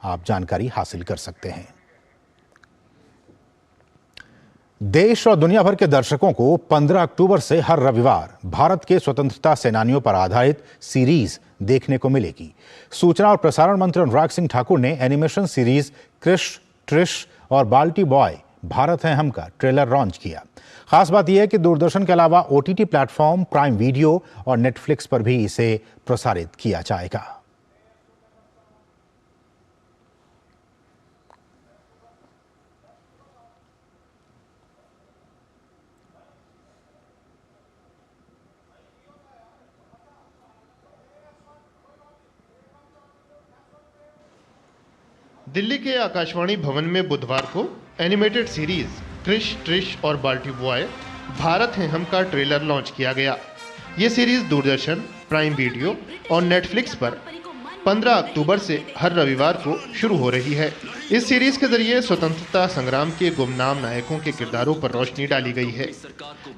आप जानकारी हासिल कर सकते हैं। देश और दुनिया भर के दर्शकों को 15 अक्टूबर से हर रविवार भारत के स्वतंत्रता सेनानियों पर आधारित सीरीज देखने को मिलेगी। सूचना और प्रसारण मंत्री अनुराग सिंह ठाकुर ने एनिमेशन सीरीज कृष, ट्रिश और बाल्टी बॉय भारत है हम का ट्रेलर लॉन्च किया। खास बात यह है कि दूरदर्शन के अलावा OTT प्लेटफॉर्म प्राइम वीडियो और नेटफ्लिक्स पर भी इसे प्रसारित किया जाएगा। दिल्ली के आकाशवाणी भवन में बुधवार को एनिमेटेड सीरीज कृष, ट्रिश और बाल्टी बॉय भारत है हम का ट्रेलर लॉन्च किया गया। ये सीरीज दूरदर्शन, प्राइम वीडियो और नेटफ्लिक्स पर 15 अक्टूबर से हर रविवार को शुरू हो रही है। इस सीरीज के जरिए स्वतंत्रता संग्राम के गुमनाम नायकों के किरदारों पर रोशनी डाली गई है।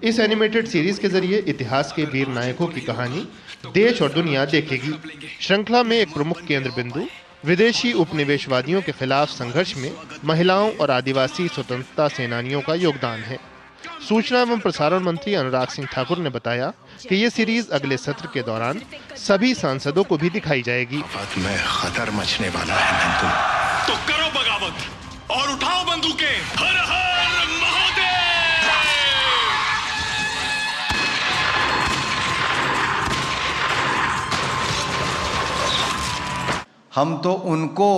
इस एनिमेटेड सीरीज के जरिए इतिहास के वीर नायकों की कहानी देश और दुनिया देखेगी। श्रृंखला में एक प्रमुख केंद्र बिंदु विदेशी उपनिवेशवादियों के खिलाफ संघर्ष में महिलाओं और आदिवासी स्वतंत्रता सेनानियों का योगदान है। सूचना एवं प्रसारण मंत्री अनुराग सिंह ठाकुर ने बताया कि ये सीरीज अगले सत्र के दौरान सभी सांसदों को भी दिखाई जाएगी। में खतर मचने वाला है नंदू, तो करो बगावत और उठाओ बंदूकें। हर हर महादेव। हम तो उनको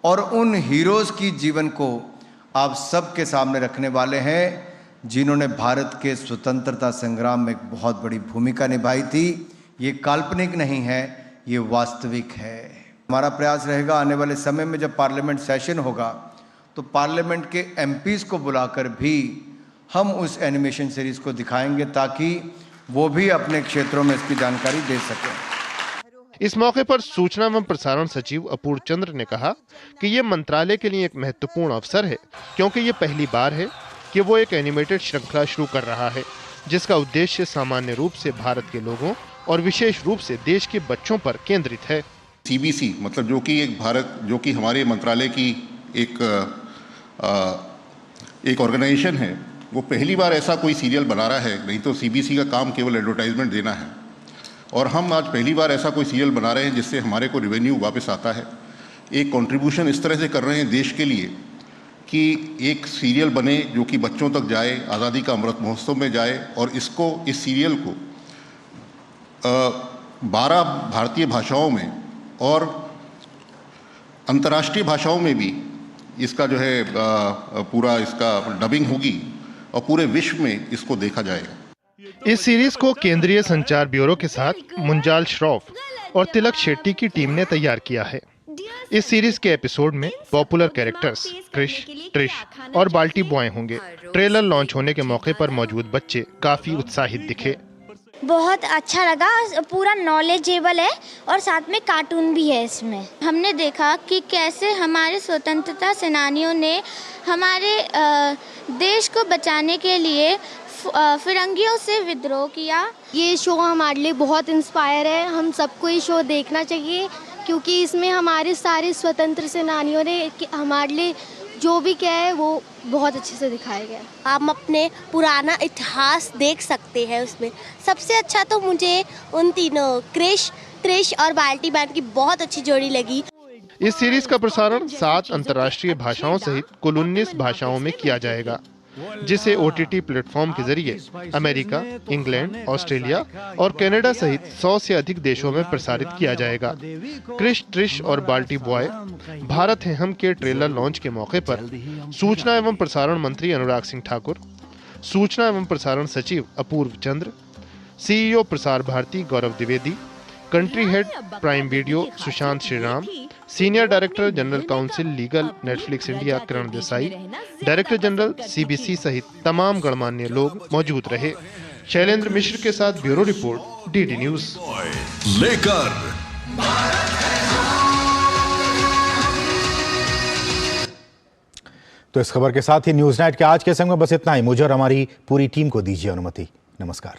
और उन हीरोज की जीवन को आप सबके सामने रखने वाले हैं जिन्होंने भारत के स्वतंत्रता संग्राम में एक बहुत बड़ी भूमिका निभाई थी। ये काल्पनिक नहीं है, ये वास्तविक है। हमारा प्रयास रहेगा आने वाले समय में जब पार्लियामेंट सेशन होगा तो पार्लियामेंट के MPs को बुलाकर भी हम उस एनिमेशन सीरीज को दिखाएंगे ताकि वो भी अपने क्षेत्रों में इसकी जानकारी दे सकें। इस मौके पर सूचना एवं प्रसारण सचिव अपूर्व चंद्र ने कहा कि ये मंत्रालय के लिए एक महत्वपूर्ण अवसर है, क्योंकि ये पहली बार है कि वो एक एनिमेटेड श्रृंखला शुरू कर रहा है जिसका उद्देश्य सामान्य रूप से भारत के लोगों और विशेष रूप से देश के बच्चों पर केंद्रित है। CBC मतलब जो कि हमारे मंत्रालय की एक ऑर्गेनाइजेशन है, वो पहली बार ऐसा कोई सीरियल बना रहा है। नहीं तो CBC का काम केवल एडवर्टाइजमेंट देना है, और हम आज पहली बार ऐसा कोई सीरियल बना रहे हैं जिससे हमारे को रेवेन्यू वापस आता है। एक कंट्रीब्यूशन इस तरह से कर रहे हैं देश के लिए कि एक सीरियल बने जो कि बच्चों तक जाए, आज़ादी का अमृत महोत्सव में जाए, और इस सीरियल को 12 भारतीय भाषाओं में और अंतर्राष्ट्रीय भाषाओं में भी इसका जो है पूरा इसका डबिंग होगी और पूरे विश्व में इसको देखा जाएगा। इस सीरीज को केंद्रीय संचार ब्यूरो के साथ मुंजाल श्रॉफ और तिलक शेट्टी की टीम ने तैयार किया है। इस सीरीज के एपिसोड में पॉपुलर कैरेक्टर्स कृष, ट्रिश और बाल्टी बॉय होंगे। ट्रेलर लॉन्च होने के मौके पर मौजूद बच्चे काफी उत्साहित दिखे। बहुत अच्छा लगा, पूरा नॉलेजेबल है और साथ में कार्टून भी है इसमें। हमने देखा कि कैसे हमारे स्वतंत्रता सेनानियों ने हमारे देश को बचाने के लिए फिरंगियों से विद्रोह किया। ये शो हमारे लिए बहुत इंस्पायर है। हम सबको ये शो देखना चाहिए क्योंकि इसमें हमारे सारे स्वतंत्र सेनानियों ने हमारे लिए जो भी किया है वो बहुत अच्छे से दिखाया गया। हम अपने पुराना इतिहास देख सकते हैं उसमें। सबसे अच्छा तो मुझे उन तीनों कृष, ट्रिश और बाल्टी बॉय की बहुत अच्छी जोड़ी लगी। इस सीरीज का प्रसारण 7 अंतर्राष्ट्रीय भाषाओं सहित कुल 19 भाषाओं में किया जाएगा, जिसे OTT प्लेटफॉर्म के जरिए अमेरिका, इंग्लैंड, ऑस्ट्रेलिया और कनाडा सहित 100 से अधिक देशों में प्रसारित किया जाएगा। कृष, ट्रिश और बाल्टी बॉय भारत है हम के ट्रेलर लॉन्च के मौके पर सूचना एवं प्रसारण मंत्री अनुराग सिंह ठाकुर, सूचना एवं प्रसारण सचिव अपूर्व Chandra, CEO Prasar Bharati Gaurav Dwivedi, country head prime video Sushant Sriram, senior director general counsel legal Netflix India Kiran Desai, director general CBC सहित तमाम गणमान्य लोग मौजूद रहे। शैलेंद्र मिश्र के साथ ब्यूरो रिपोर्ट DD न्यूज। लेकर तो इस खबर के साथ ही न्यूज नाइट के आज के संग में बस इतना ही। मुझे और हमारी पूरी टीम को दीजिए अनुमति। नमस्कार।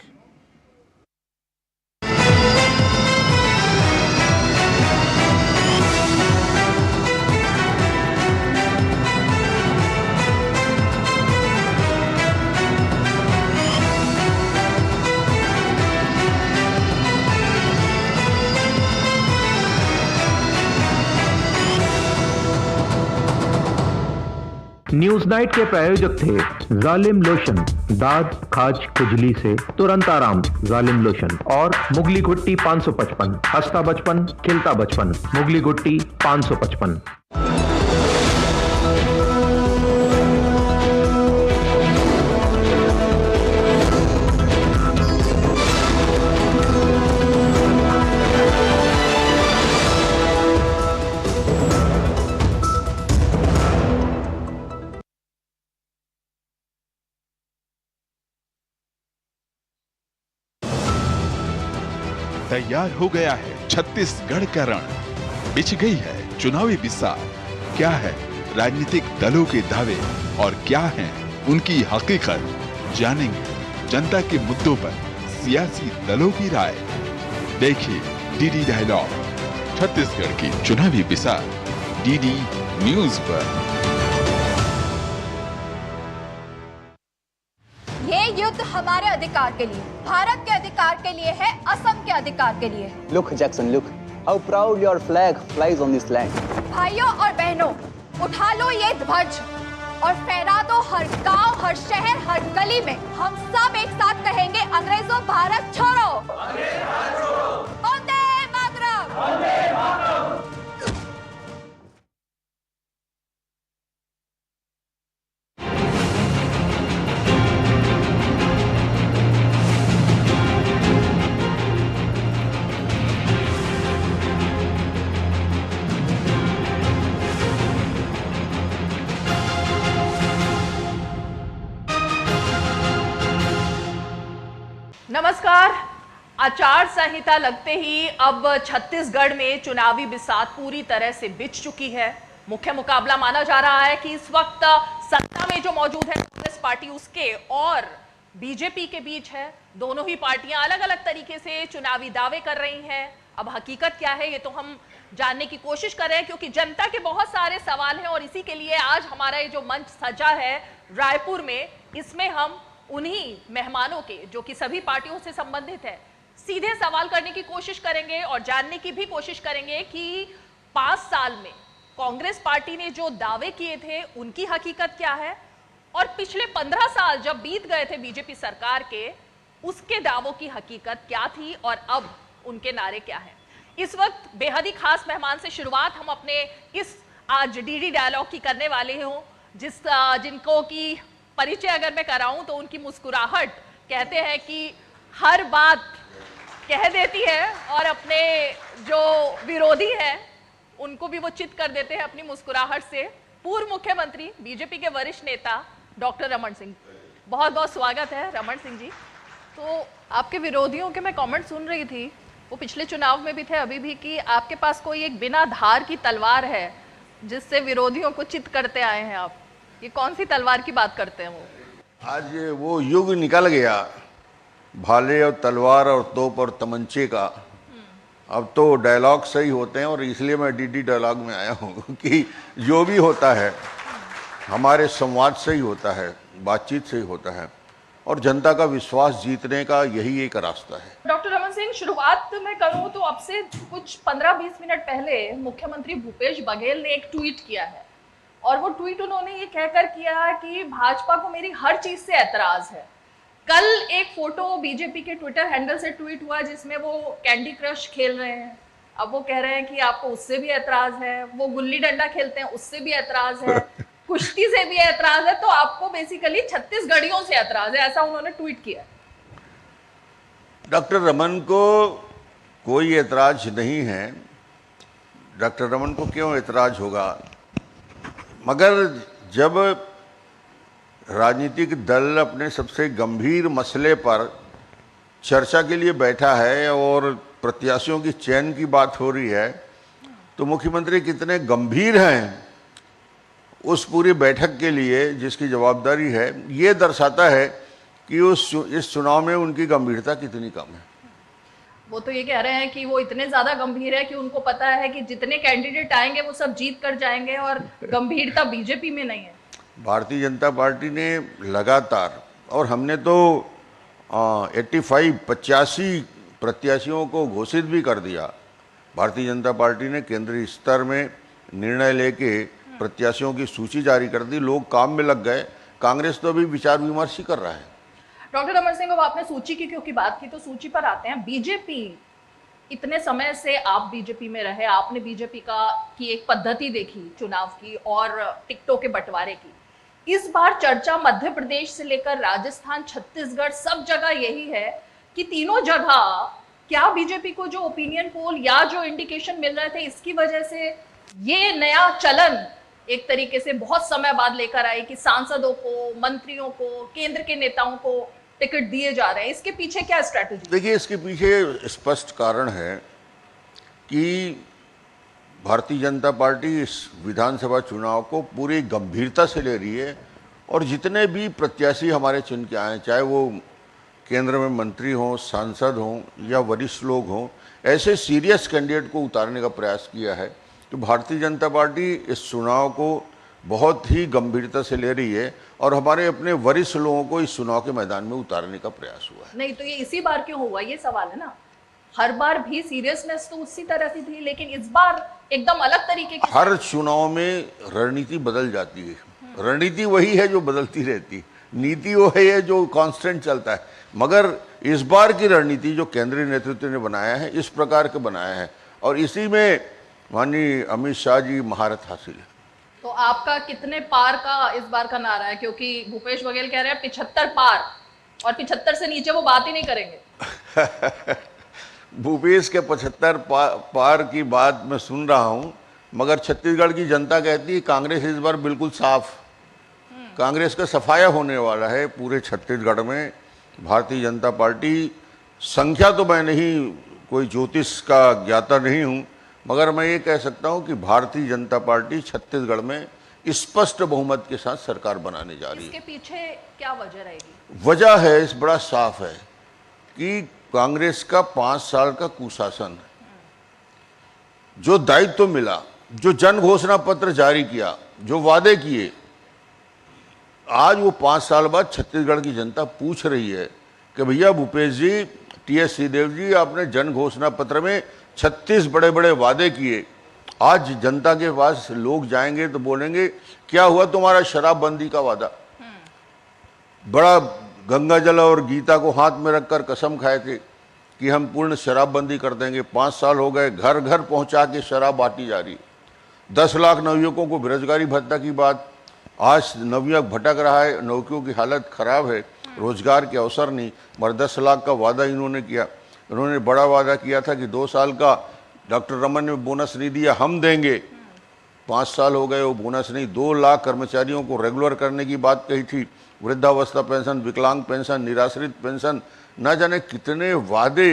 न्यूज नाइट के प्रायोजक थे जालिम लोशन, दाद खाज खुजली से तुरंत आराम, जालिम लोशन। और मुगली गुट्टी 555, हंसता बचपन खिलता बचपन, मुगली गुट्टी 555। तैयार हो गया है छत्तीसगढ़ का रण, बिछ गई है चुनावी बिसात। क्या है राजनीतिक दलों के दावे और क्या है उनकी हकीकत, जानेंगे जनता के मुद्दों पर सियासी दलों की राय। देखिए डीडी डायलॉग, छत्तीसगढ़ की चुनावी बिसात, डीडी न्यूज पर। ये युद्ध हमारे अधिकार के लिए, भारत के अधिकार के लिए है, असम के अधिकार के लिए। Look, Jackson, look. How proud your flag flies on this land. भाइयों और बहनों, उठा लो ये ध्वज और फहरा दो हर गांव, हर शहर, हर गली में। हम सब एक साथ कहेंगे, अंग्रेजों भारत छोड़ो, वंदे मातरम, वंदे मातरम। नमस्कार। आचार संहिता लगते ही अब छत्तीसगढ़ में चुनावी बिसात पूरी तरह से बिछ चुकी है। मुख्य मुकाबला माना जा रहा है कि इस वक्त सत्ता में जो मौजूद है कांग्रेस पार्टी, उसके और बीजेपी के बीच है। दोनों ही पार्टियां अलग अलग तरीके से चुनावी दावे कर रही हैं। अब हकीकत क्या है ये तो हम जानने की कोशिश कर रहे हैं, क्योंकि जनता के बहुत सारे सवाल हैं और इसी के लिए आज हमारा ये जो मंच सजा है रायपुर में, इसमें हम उन्हीं मेहमानों के जो कि सभी पार्टियों से संबंधित है सीधे सवाल करने की कोशिश करेंगे और जानने की भी कोशिश करेंगे कि 5 साल में कांग्रेस पार्टी ने जो दावे किए थे उनकी हकीकत क्या है, और पिछले 15 साल जब बीत गए थे बीजेपी सरकार के, उसके दावों की हकीकत क्या थी और अब उनके नारे क्या है। इस वक्त बेहद ही खास मेहमान से शुरुआत हम अपने इस आज डीडी डायलॉग की करने वाले हूं, जिनको की परिचय अगर मैं कराऊं तो उनकी मुस्कुराहट कहते हैं कि हर बात कह देती है और अपने जो विरोधी हैं उनको भी वो चित कर देते हैं अपनी मुस्कुराहट से। पूर्व मुख्यमंत्री, बीजेपी के वरिष्ठ नेता डॉक्टर रमन सिंह, बहुत बहुत स्वागत है रमन सिंह जी। तो आपके विरोधियों के मैं कमेंट सुन रही थी, वो पिछले चुनाव में भी थे अभी भी, कि आपके पास कोई एक बिना धार की तलवार है जिससे विरोधियों को चित करते आए हैं आप। ये कौन सी तलवार की बात करते हैं वो? आज वो युग निकल गया भाले और तलवार और तोप और तमंचे का। अब तो डायलॉग सही होते हैं और इसलिए मैं डीडी डायलॉग में आया हूँ कि जो भी होता है हमारे संवाद से ही होता है, बातचीत से ही होता है और जनता का विश्वास जीतने का यही एक रास्ता है। डॉक्टर रमन सिंह, शुरुआत में करूँ तो अब से कुछ 15-20 मिनट पहले मुख्यमंत्री भूपेश बघेल ने एक ट्वीट किया है और वो ट्वीट उन्होंने ये कहकर किया कि भाजपा को मेरी हर चीज से ऐतराज है। कल एक फोटो बीजेपी के ट्विटर हैंडल से ट्वीट हुआ जिसमें वो कैंडी क्रश खेल रहे हैं। अब वो कह रहे हैं कि आपको उससे भी ऐतराज है, वो गुल्ली डंडा खेलते हैं उससे भी ऐतराज है, कुश्ती से भी ऐतराज है, तो आपको बेसिकली छत्तीसगढ़ियों से ऐतराज है, ऐसा उन्होंने ट्वीट किया। डॉक्टर रमन को कोई ऐतराज नहीं है। डॉक्टर रमन को क्यों ऐतराज होगा? मगर जब राजनीतिक दल अपने सबसे गंभीर मसले पर चर्चा के लिए बैठा है और प्रत्याशियों की चयन की बात हो रही है, तो मुख्यमंत्री कितने गंभीर हैं उस पूरी बैठक के लिए जिसकी जवाबदारी है, ये दर्शाता है कि इस चुनाव में उनकी गंभीरता कितनी कम है। वो तो ये कह रहे हैं कि वो इतने ज्यादा गंभीर है कि उनको पता है कि जितने कैंडिडेट आएंगे वो सब जीत कर जाएंगे और गंभीरता बीजेपी में नहीं है। भारतीय जनता पार्टी ने लगातार, और हमने तो 85 प्रत्याशियों को घोषित भी कर दिया। भारतीय जनता पार्टी ने केंद्रीय स्तर में निर्णय लेके प्रत्याशियों की सूची जारी कर दी, लोग काम में लग गए। कांग्रेस तो अभी विचार विमर्श ही कर रहा है। डॉक्टर अमर सिंह, अब आपने सूची की क्योंकि बात की तो सूची पर आते हैं। बीजेपी, इतने समय से आप बीजेपी में रहे, आपने बीजेपी की एक पद्धति देखी चुनाव की और टिकटों के बंटवारे की। इस बार चर्चा मध्य प्रदेश से लेकर राजस्थान, छत्तीसगढ़, सब जगह यही है कि तीनों जगह क्या बीजेपी को जो ओपिनियन पोल या जो इंडिकेशन मिल रहे थे, इसकी वजह से ये नया चलन एक तरीके से बहुत समय बाद लेकर आए कि सांसदों को, मंत्रियों को, केंद्र के नेताओं को टिकट दिए जा रहे हैं। इसके पीछे क्या स्ट्रैटेजी? देखिए, इसके पीछे स्पष्ट कारण है कि भारतीय जनता पार्टी इस विधानसभा चुनाव को पूरी गंभीरता से ले रही है और जितने भी प्रत्याशी हमारे चुन के आए, चाहे वो केंद्र में मंत्री हों, सांसद हों या वरिष्ठ लोग हों, ऐसे सीरियस कैंडिडेट को उतारने का प्रयास किया है। तो भारतीय जनता पार्टी इस चुनाव को बहुत ही गंभीरता से ले रही है और हमारे अपने वरिष्ठ लोगों को इस चुनाव के मैदान में उतारने का प्रयास हुआ है। नहीं तो ये इसी बार क्यों हुआ, ये सवाल है ना। हर बार भी सीरियसनेस तो उसी तरह से थी, लेकिन इस बार एकदम अलग तरीके की। हर चुनाव में रणनीति बदल जाती है। रणनीति वही है जो बदलती रहती, नीति वो है जो कांस्टेंट चलता है। मगर इस बार की रणनीति जो केंद्रीय नेतृत्व ने बनाया है, इस प्रकार के बनाया है और इसी में माननीय अमित शाह जी महारत हासिल है। तो आपका कितने पार का इस बार का नारा है? क्योंकि भूपेश बघेल कह रहे हैं 75 पार, और 75 से नीचे वो बात ही नहीं करेंगे। भूपेश के 75 पार की बात मैं सुन रहा हूं, मगर छत्तीसगढ़ की जनता कहती है कांग्रेस इस बार बिल्कुल साफ, कांग्रेस का सफाया होने वाला है पूरे छत्तीसगढ़ में। भारतीय जनता पार्टी, संख्या तो मैं नहीं, कोई ज्योतिष का ज्ञाता नहीं हूं, मगर मैं ये कह सकता हूं कि भारतीय जनता पार्टी छत्तीसगढ़ में स्पष्ट बहुमत के साथ सरकार बनाने जा रही है। इसके पीछे क्या वजह रहेगी? वजह है इस बड़ा साफ है कि कांग्रेस का 5 साल का कुशासन, जो दायित्व मिला, जो जन घोषणा पत्र जारी किया, जो वादे किए, आज वो 5 साल बाद छत्तीसगढ़ की जनता पूछ रही है कि भैया भूपेश जी, टीएस सिंहदेव जी, आपने जन घोषणा पत्र में 36 बड़े बड़े वादे किए, आज जनता के पास लोग जाएंगे तो बोलेंगे क्या हुआ तुम्हारा शराबबंदी का वादा? बड़ा गंगा जल और गीता को हाथ में रखकर कसम खाए थे कि हम पूर्ण शराबबंदी कर देंगे। 5 साल हो गए, घर घर पहुंचा के शराब बांटी जा रही। 10 लाख नवयुवकों को बेरोजगारी भत्ता की बात, आज नवयुवक भटक रहा है, नौकरियों की हालत खराब है, रोजगार के अवसर नहीं। मगर 10 लाख का वादा इन्होंने किया। इन्होंने बड़ा वादा किया था कि 2 साल का डॉक्टर रमन ने बोनस नहीं दिया, हम देंगे। 5 साल हो गए, वो बोनस नहीं। 2 लाख कर्मचारियों को रेगुलर करने की बात कही थी, वृद्धावस्था पेंशन, विकलांग पेंशन, निराश्रित पेंशन, न जाने कितने वादे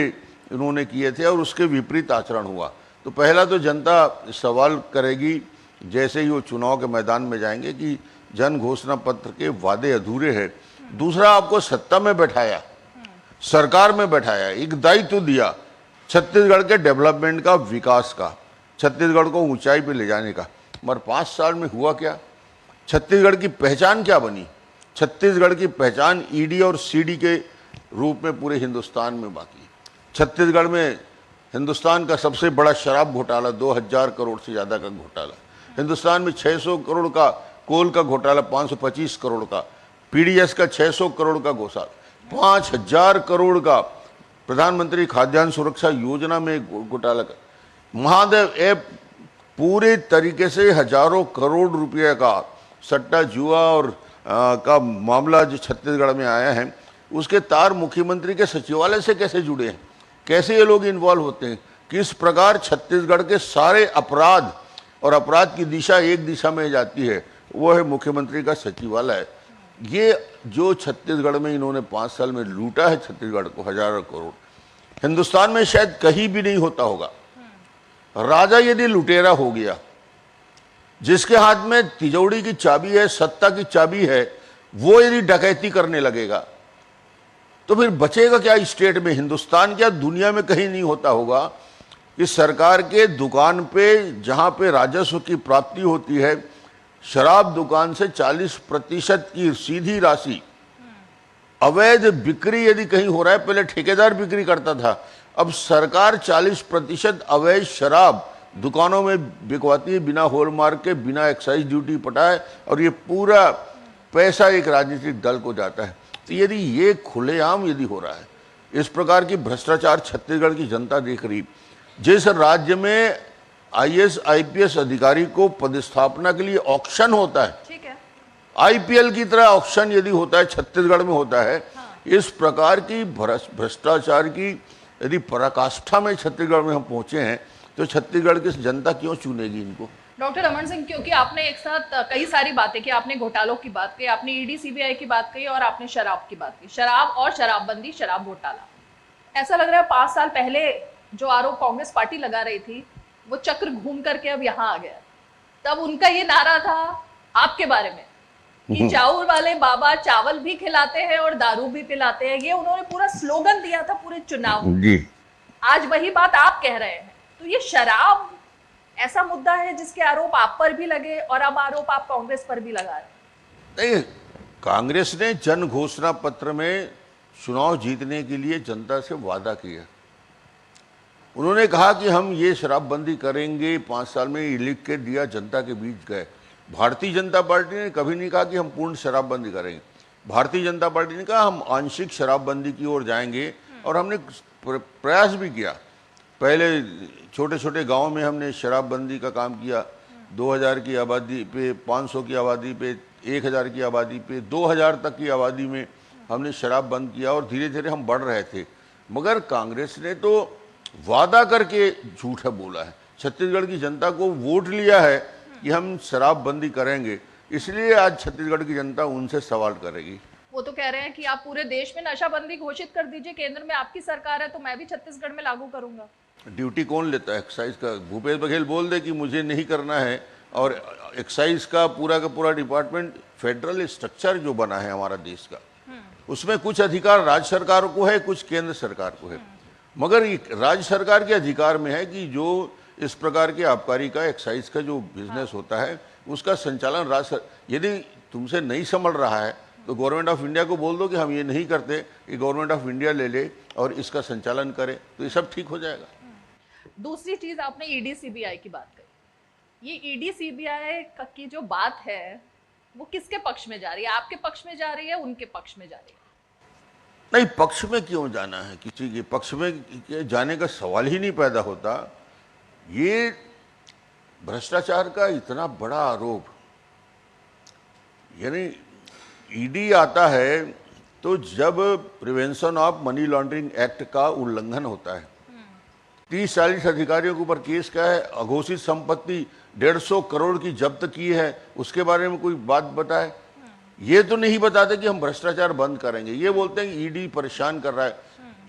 इन्होंने किए थे और उसके विपरीत आचरण हुआ। तो पहला तो जनता सवाल करेगी जैसे ही वो चुनाव के मैदान में जाएंगे कि जन घोषणा पत्र के वादे अधूरे हैं। दूसरा, आपको सत्ता में बैठाया, सरकार में बैठाया, एक दायित्व दिया छत्तीसगढ़ के डेवलपमेंट का, विकास का, छत्तीसगढ़ को ऊंचाई पे ले जाने का। मगर 5 साल में हुआ क्या? छत्तीसगढ़ की पहचान क्या बनी? छत्तीसगढ़ की पहचान ईडी और सीडी के रूप में पूरे हिंदुस्तान में बाकी। छत्तीसगढ़ में हिंदुस्तान का सबसे बड़ा शराब घोटाला, 2000 करोड़ से ज़्यादा का घोटाला। हिंदुस्तान में 600 करोड़ का कोल का घोटाला, 525 करोड़ का। पीडीएस का 600 करोड़ का घोटाला, 5000 करोड़ का प्रधानमंत्री खाद्यान्न सुरक्षा योजना में घोटाला का। महादेव ऐप पूरे तरीके से हजारों करोड़ रुपये का सट्टा जुआ और का मामला जो छत्तीसगढ़ में आया है, उसके तार मुख्यमंत्री के सचिवालय से कैसे जुड़े हैं, कैसे ये लोग इन्वॉल्व होते हैं, किस प्रकार छत्तीसगढ़ के सारे अपराध और अपराध की दिशा एक दिशा में जाती है, वो है मुख्यमंत्री का सचिवालय। ये जो छत्तीसगढ़ में इन्होंने 5 साल में लूटा है छत्तीसगढ़ को हजारों करोड़, हिंदुस्तान में शायद कहीं भी नहीं होता होगा। राजा यदि लुटेरा हो गया, जिसके हाथ में तिजोरी की चाबी है, सत्ता की चाबी है, वो यदि डकैती करने लगेगा तो फिर बचेगा क्या स्टेट में? हिंदुस्तान क्या दुनिया में कहीं नहीं होता होगा कि सरकार के दुकान पे, जहां पे राजस्व की प्राप्ति होती है, शराब दुकान से 40% की सीधी राशि अवैध बिक्री यदि कहीं हो रहा है, पहले ठेकेदार बिक्री करता था, अब सरकार 40% अवैध शराब दुकानों में बिकवाती है बिना हॉलमार्क के, बिना एक्साइज ड्यूटी पटाए, और ये पूरा पैसा एक राजनीतिक दल को जाता है। तो यदि ये खुलेआम यदि हो रहा है, इस प्रकार की भ्रष्टाचार छत्तीसगढ़ की जनता देख रही, जिस राज्य में IAS IPS अधिकारी को पदस्थापना के लिए ऑक्शन होता है, ठीक है, IPL की तरह ऑक्शन यदि होता है, छत्तीसगढ़ में होता है, इस प्रकार की भ्रष्टाचार की यदि पराकाष्ठा में छत्तीसगढ़ में हम पहुंचे हैं, तो छत्तीसगढ़ की जनता क्यों चुनेगी इनको? डॉक्टर रमन सिंह, क्योंकि आपने एक साथ कई सारी बातें की, आपने घोटालों की बात कही, आपने ED CBI की बात कही और आपने शराब की बात की, शराब और शराबबंदी, शराब घोटाला। ऐसा लग रहा है 5 साल पहले जो आरोप कांग्रेस पार्टी लगा रही थी, वो चक्र घूम करके अब यहाँ आ गया। तब उनका ये नारा था आपके बारे में कि चाउर वाले बाबा चावल भी खिलाते हैं और दारू भी पिलाते हैं, ये उन्होंने पूरा स्लोगन दिया था पूरे चुनाव में। आज वही बात आप कह रहे हैं। तो ये शराब ऐसा मुद्दा है जिसके आरोप आप पर भी लगे और अब आरोप आप कांग्रेस पर भी लगा रहे हैं। नहीं, कांग्रेस ने जन घोषणा पत्र में चुनाव जीतने के लिए जनता से वादा किया। उन्होंने कहा कि हम ये शराबबंदी करेंगे, 5 साल में ये लिख के दिया, जनता के बीच गए। भारतीय जनता पार्टी ने कभी नहीं कहा कि हम पूर्ण शराबबंदी करेंगे। भारतीय जनता पार्टी ने कहा हम आंशिक शराबबंदी की ओर जाएंगे, और हमने प्रयास भी किया। पहले छोटे छोटे गांवों में हमने शराबबंदी का काम किया। 2000 की आबादी पे, 500 की आबादी पे, 1000 की आबादी पे, 2000 तक की आबादी में हमने शराब बंद किया, और धीरे धीरे हम बढ़ रहे थे। मगर कांग्रेस ने तो वादा करके झूठ बोला है। छत्तीसगढ़ की जनता को वोट लिया है कि हम शराबबंदी करेंगे, इसलिए आज छत्तीसगढ़ की जनता उनसे सवाल करेगी। वो तो कह रहे हैं कि आप पूरे देश में नशाबंदी घोषित कर दीजिए, केंद्र में आपकी सरकार है तो मैं भी छत्तीसगढ़ में लागू करूंगा। ड्यूटी कौन लेता है एक्साइज का? भूपेश बघेल बोल दे कि मुझे नहीं करना है, और एक्साइज का पूरा डिपार्टमेंट फेडरल स्ट्रक्चर जो बना है हमारा देश का, उसमें कुछ अधिकार राज्य सरकार को है, कुछ केंद्र सरकार को है। मगर राज्य सरकार के अधिकार में है कि जो इस प्रकार के आबकारी का, एक्साइज का जो बिजनेस होता है, उसका संचालन यदि तुमसे नहीं संभल रहा है तो गवर्नमेंट ऑफ इंडिया को बोल दो कि हम ये नहीं करते, कि गवर्नमेंट ऑफ इंडिया ले ले और इसका संचालन करे, तो ये सब ठीक हो जाएगा। दूसरी चीज, आपने ED CBI की बात कही। ये ED CBI की जो बात है वो किसके पक्ष में जा रही है? आपके पक्ष में जा रही है, उनके पक्ष में जा रही है? नहीं, पक्ष में क्यों जाना है? किसी के पक्ष में जाने का सवाल ही नहीं पैदा होता। ये भ्रष्टाचार का इतना बड़ा आरोप, यानी ED आता है तो जब prevention of money laundering act का उल्लंघन होता है, 30-40 अधिकारियों के ऊपर केस का है, अघोषित संपत्ति 150 करोड़ की जब्त की है, उसके बारे में कोई बात बताए? ये तो नहीं बताते कि हम भ्रष्टाचार बंद करेंगे। ये बोलते हैं कि ED परेशान कर रहा है।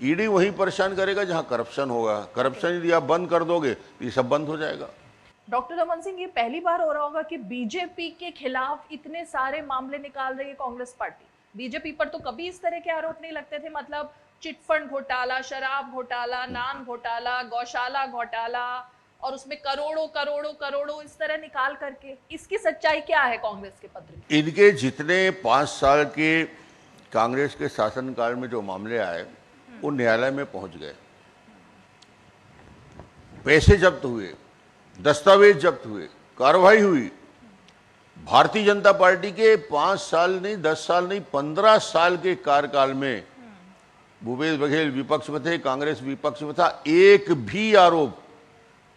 ED वहीं परेशान करेगा जहां करप्शन होगा। करप्शन यदि आप बंद कर दोगे तो ये सब बंद हो जाएगा। डॉक्टर रमन सिंह, ये पहली बार हो रहा होगा कि बीजेपी के खिलाफ इतने सारे मामले निकाल रही है कांग्रेस पार्टी। बीजेपी पर तो कभी इस तरह के आरोप नहीं लगते थे, मतलब चिटफंड घोटाला, शराब घोटाला, नान घोटाला, गौशाला घोटाला, और उसमें करोड़ों करोड़ों करोड़ों इस तरह निकाल करके। इसकी सच्चाई क्या है कांग्रेस के पत्र की? इनके जितने 5 साल के कांग्रेस के शासनकाल में जो मामले आए, वो न्यायालय में पहुंच गए। पैसे जब्त हुए, दस्तावेज जब्त हुए, कार्रवाई हुई। भारतीय जनता पार्टी के 5 साल नहीं, 10 साल नहीं, 15 साल के कार्यकाल में भूपेश बघेल विपक्ष में थे, कांग्रेस विपक्ष में था, एक भी आरोप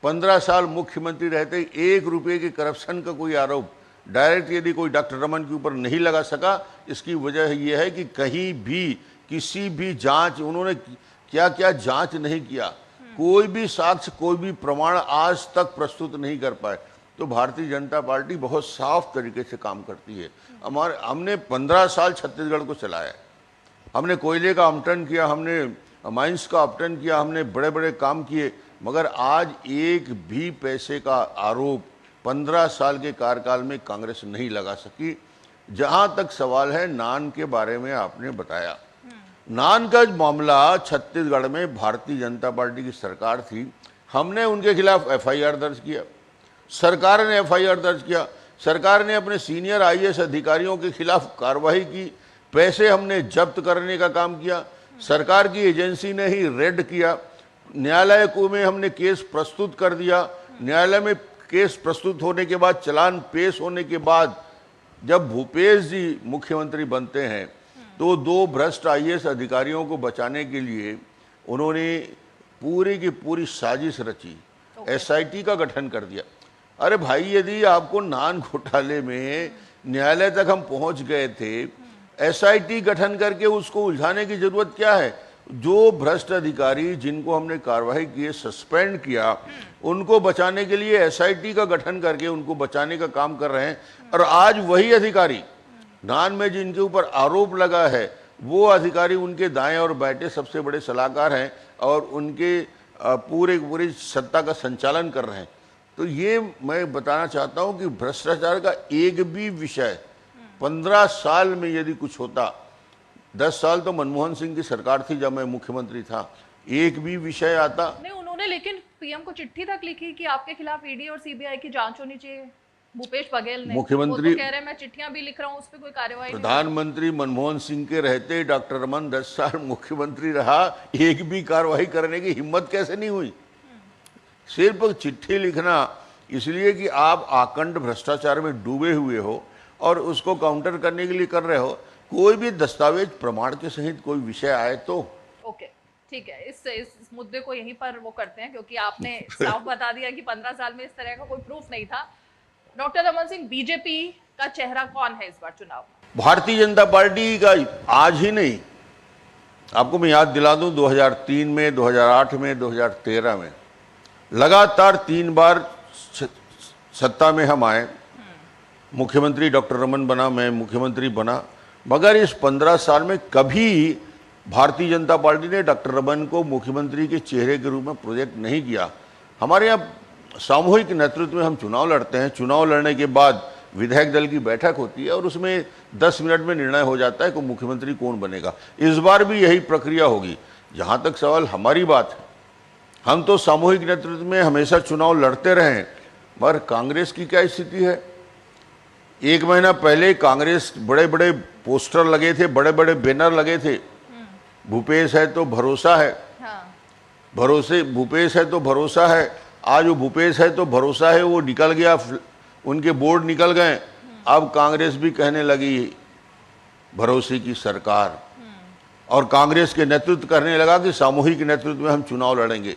15 साल मुख्यमंत्री रहते 1 रुपये के करप्शन का कोई आरोप डायरेक्ट यदि कोई डॉक्टर रमन के ऊपर नहीं लगा सका। इसकी वजह यह है कि कहीं भी किसी भी जांच, उन्होंने क्या क्या जांच नहीं किया, कोई भी साक्ष्य, कोई भी प्रमाण आज तक प्रस्तुत नहीं कर पाए। तो भारतीय जनता पार्टी बहुत साफ तरीके से काम करती है। हमने 15 साल छत्तीसगढ़ को चलाया। हमने कोयले का आवंटन किया, हमने माइंस का आवंटन किया, हमने बड़े बड़े काम किए, मगर आज एक भी पैसे का आरोप 15 साल के कार्यकाल में कांग्रेस नहीं लगा सकी। जहां तक सवाल है नान के बारे में आपने बताया, नान का मामला छत्तीसगढ़ में भारतीय जनता पार्टी की सरकार थी, हमने उनके खिलाफ FIR दर्ज किया, सरकार ने FIR दर्ज किया, सरकार ने अपने सीनियर IAS अधिकारियों के खिलाफ कार्रवाई की, पैसे हमने जब्त करने का काम किया, सरकार की एजेंसी ने ही रेड किया, न्यायालय को में हमने केस प्रस्तुत कर दिया, न्यायालय में केस प्रस्तुत होने के बाद, चालान पेश होने के बाद जब भूपेश जी मुख्यमंत्री बनते हैं तो 2 भ्रष्ट IAS अधिकारियों को बचाने के लिए उन्होंने पूरी की पूरी साजिश रची, SIT का गठन कर दिया। अरे भाई, यदि आपको नान घोटाले में न्यायालय तक हम पहुंच गए थे, SIT गठन करके उसको उलझाने की जरूरत क्या है? जो भ्रष्ट अधिकारी जिनको हमने कार्रवाई की, सस्पेंड किया, उनको बचाने के लिए SIT का गठन करके उनको बचाने का काम कर रहे हैं। और आज वही अधिकारी नान में जिनके ऊपर आरोप लगा है, वो अधिकारी उनके दाएं और बैठे सबसे बड़े सलाहकार हैं और उनके पूरी सत्ता का संचालन कर रहे हैं। तो ये मैं बताना चाहता हूं कि भ्रष्टाचार का एक भी विषय 15 साल में यदि कुछ होता, 10 साल तो मनमोहन सिंह की सरकार थी जब मैं मुख्यमंत्री था, एक भी विषय आता नहीं। उन्होंने लेकिन पीएम को चिट्ठी तक लिखी कि आपके खिलाफ ED और CBI की जांच होनी चाहिए। भूपेश बघेल ने, मुख्यमंत्री वो तो कह रहे हैं मैं चिट्ठियां भी लिख रहा हूं, उस पर कोई कार्रवाई नहीं। प्रधानमंत्री मनमोहन सिंह के रहते डॉक्टर रमन 10 साल मुख्यमंत्री रहा, एक भी कार्रवाई करने की हिम्मत कैसे नहीं हुई? सिर्फ चिट्ठी लिखना इसलिए कि आप आकंठ भ्रष्टाचार में डूबे हुए हो और उसको काउंटर करने के लिए कर रहे हो। कोई भी दस्तावेज प्रमाण के सहित कोई विषय आए तो ओके, ठीक है। इस मुद्दे को यहीं पर वो करते हैं, क्योंकि आपने साफ बता दिया कि 15 साल में इस तरह का कोई प्रूफ नहीं था। डॉक्टर रमन सिंह, बीजेपी का चेहरा कौन है इस बार चुनाव में? भारतीय जनता पार्टी का आज ही नहीं, आपको मैं याद दिला दूं, 2003 में, 2008 में, 2013 में लगातार 3 बार सत्ता में हम आए। मुख्यमंत्री डॉक्टर रमन बना, मैं मुख्यमंत्री बना, मगर इस 15 साल में कभी भारतीय जनता पार्टी ने डॉक्टर रमन को मुख्यमंत्री के चेहरे के रूप में प्रोजेक्ट नहीं किया। हमारे यहाँ सामूहिक नेतृत्व में हम चुनाव लड़ते हैं। चुनाव लड़ने के बाद विधायक दल की बैठक होती है और उसमें 10 मिनट में निर्णय हो जाता है कि मुख्यमंत्री कौन बनेगा। इस बार भी यही प्रक्रिया होगी। जहाँ तक सवाल हमारी बात है, हम तो सामूहिक नेतृत्व में हमेशा चुनाव लड़ते रहे हैं, मगर कांग्रेस की क्या स्थिति है? 1 महीना पहले कांग्रेस बड़े बड़े पोस्टर लगे थे, बड़े बड़े बैनर लगे थे, भूपेश है तो भरोसा है, भूपेश है तो भरोसा है। आज वो भूपेश है तो भरोसा है वो निकल गया, उनके बोर्ड निकल गए। अब कांग्रेस भी कहने लगी भरोसे की सरकार, और कांग्रेस के नेतृत्व करने लगा कि सामूहिक नेतृत्व में हम चुनाव लड़ेंगे।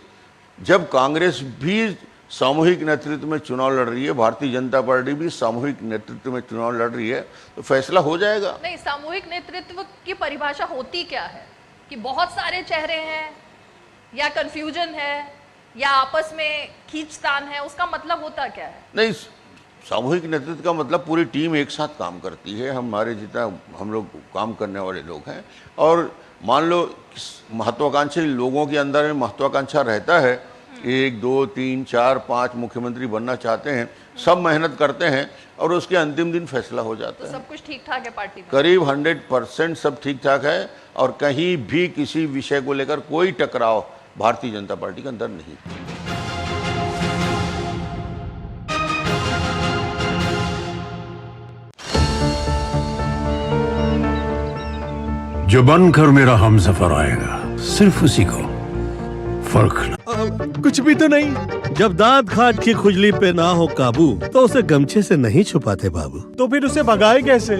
जब कांग्रेस भी सामूहिक नेतृत्व में चुनाव लड़ रही है, भारतीय जनता पार्टी भी सामूहिक नेतृत्व में चुनाव लड़ रही है, तो फैसला हो जाएगा। नहीं, सामूहिक नेतृत्व की परिभाषा होती क्या है? कि बहुत सारे चेहरे हैं, या कंफ्यूजन है, या आपस में खींचतान है? उसका मतलब होता क्या है? नहीं, सामूहिक नेतृत्व का मतलब पूरी टीम एक साथ काम करती है। हमारे जितना हम लोग काम करने वाले लोग हैं, और मान लो महत्वाकांक्षी लोगों के अंदर में महत्वाकांक्षा रहता है, 1, 2, 3, 4, 5 मुख्यमंत्री बनना चाहते हैं, सब मेहनत करते हैं और उसके अंतिम दिन फैसला हो जाता है। सब कुछ ठीक ठाक है पार्टी में? करीब 100% सब ठीक ठाक है, और कहीं भी किसी विषय को लेकर कोई टकराव भारतीय जनता पार्टी के अंदर नहीं। जो बनकर मेरा हमसफर आएगा, सिर्फ उसी को फर्क कुछ भी तो नहीं। जब दांत खाज की खुजली पे ना हो काबू, तो उसे गमछे से नहीं छुपाते बाबू। तो फिर उसे भगाए कैसे?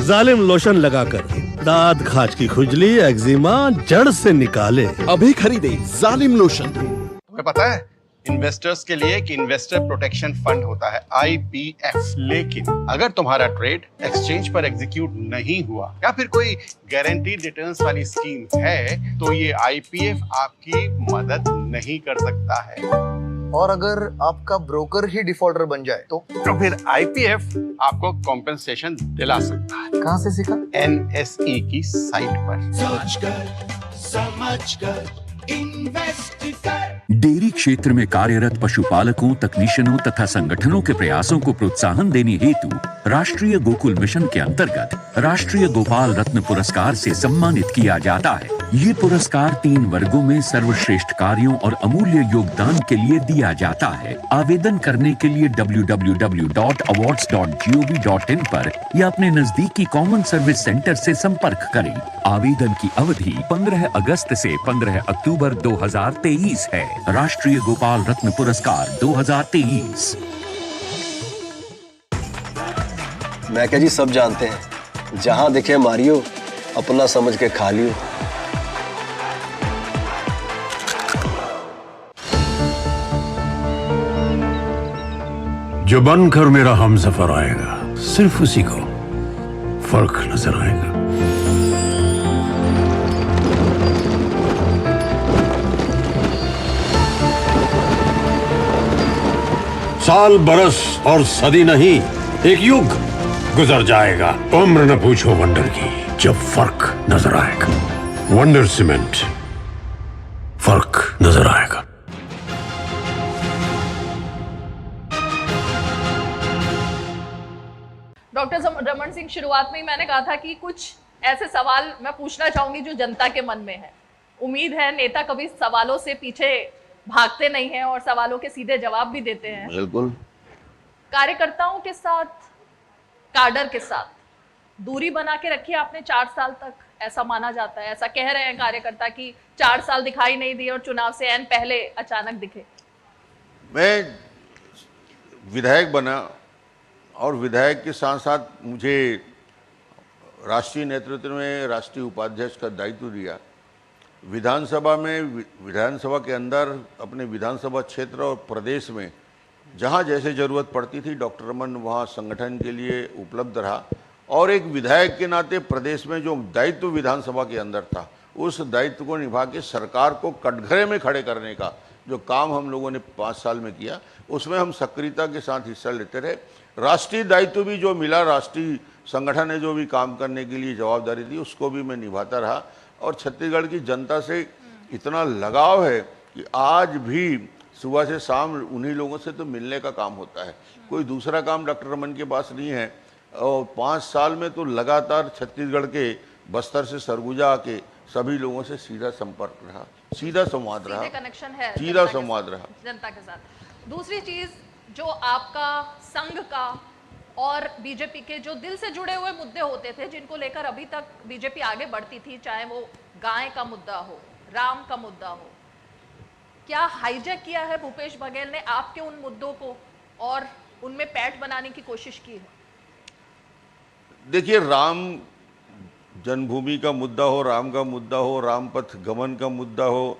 जालिम लोशन लगाकर दांत खाज की खुजली, एक्जिमा जड़ से निकाले। अभी खरीदे जालिम लोशन। तुम्हें पता है इन्वेस्टर्स के लिए कि इन्वेस्टर प्रोटेक्शन फंड होता है IPF, लेकिन अगर तुम्हारा ट्रेड एक्सचेंज पर एग्जीक्यूट नहीं हुआ या फिर कोई गारंटीड रिटर्न्स वाली स्कीम है, तो ये IPF आपकी मदद नहीं कर सकता है। और अगर आपका ब्रोकर ही डिफॉल्टर बन जाए तो फिर IPF आपको कॉम्पेंसेशन दिला सकता है। कहाँ से सीखा? NSE की साइट पर। समझकर इन्वेस्ट कर। डेयरी क्षेत्र में कार्यरत पशुपालकों, तकनीशियनों तथा संगठनों के प्रयासों को प्रोत्साहन देने हेतु राष्ट्रीय गोकुल मिशन के अंतर्गत राष्ट्रीय गोपाल रत्न पुरस्कार से सम्मानित किया जाता है। ये पुरस्कार 3 वर्गों में सर्वश्रेष्ठ कार्यों और अमूल्य योगदान के लिए दिया जाता है। आवेदन करने के लिए www.awards.gov.in पर या अपने नजदीकी कॉमन सर्विस सेंटर से संपर्क करें। आवेदन की अवधि 15 अगस्त से 15 अक्टूबर 2023 है। राष्ट्रीय गोपाल रत्न पुरस्कार 2023। मैं क्या जी, सब जानते हैं, जहां दिखे मारियो, अपना समझ के खा लियो। जो बनकर मेरा हमसफर आएगा, सिर्फ उसी को फर्क नजर आएगा। साल, बरस और सदी नहीं, एक युग गुजर जाएगा। उम्र न पूछो वंडर की, जब फर्क नजर आएगा। वंडर सीमेंट, फर्क नजर आएगा। डॉक्टर रमन सिंह, शुरुआत में ही मैंने कहा था कि कुछ ऐसे सवाल मैं पूछना चाहूंगी जो जनता के मन में है। उम्मीद है नेता कभी सवालों से पीछे भागते नहीं हैं और सवालों के सीधे जवाब भी देते हैं। बिल्कुल। कार्यकर्ताओं के साथ, काडर के साथ दूरी बना के रखी आपने 4 साल तक, ऐसा माना जाता है, ऐसा कह रहे हैं कार्यकर्ता कि 4 साल दिखाई नहीं दिए और चुनाव से एन पहले अचानक दिखे। मैं विधायक बना और विधायक के साथ साथ मुझे राष्ट्रीय नेतृत्व में राष्ट्रीय उपाध्यक्ष का दायित्व दिया। विधानसभा में, विधानसभा के अंदर, अपने विधानसभा क्षेत्र और प्रदेश में जहाँ जैसे ज़रूरत पड़ती थी, डॉक्टर रमन वहाँ संगठन के लिए उपलब्ध रहा। और एक विधायक के नाते प्रदेश में जो दायित्व विधानसभा के अंदर था, उस दायित्व को निभा के सरकार को कटघरे में खड़े करने का जो काम हम लोगों ने 5 साल में किया, उसमें हम सक्रियता के साथ हिस्सा लेते रहे। राष्ट्रीय दायित्व भी जो मिला, राष्ट्रीय संगठन ने जो भी काम करने के लिए जवाबदारी दी, उसको भी मैं निभाता रहा। और छत्तीसगढ़ की जनता से इतना लगाव है कि आज भी सुबह से शाम उन्हीं लोगों से तो मिलने का काम होता है। कोई दूसरा काम डॉक्टर रमन के पास नहीं है। और 5 साल में तो लगातार छत्तीसगढ़ के बस्तर से सरगुजा के सभी लोगों से सीधा संपर्क रहा, सीधा संवाद रहा, कनेक्शन है, सीधा संवाद रहा जनता के साथ। दूसरी चीज जो आपका संघ का और बीजेपी के जो दिल से जुड़े हुए मुद्दे होते थे, जिनको लेकर अभी तक बीजेपी आगे बढ़ती थी, चाहे वो गाय का मुद्दा हो, राम का मुद्दा हो, क्या हाईजैक किया है भूपेश बघेल ने आपके उन मुद्दों को और उनमें पैठ बनाने की कोशिश की है? देखिए, राम जन्मभूमि का मुद्दा हो, राम का मुद्दा हो, राम पथ गमन का मुद्दा हो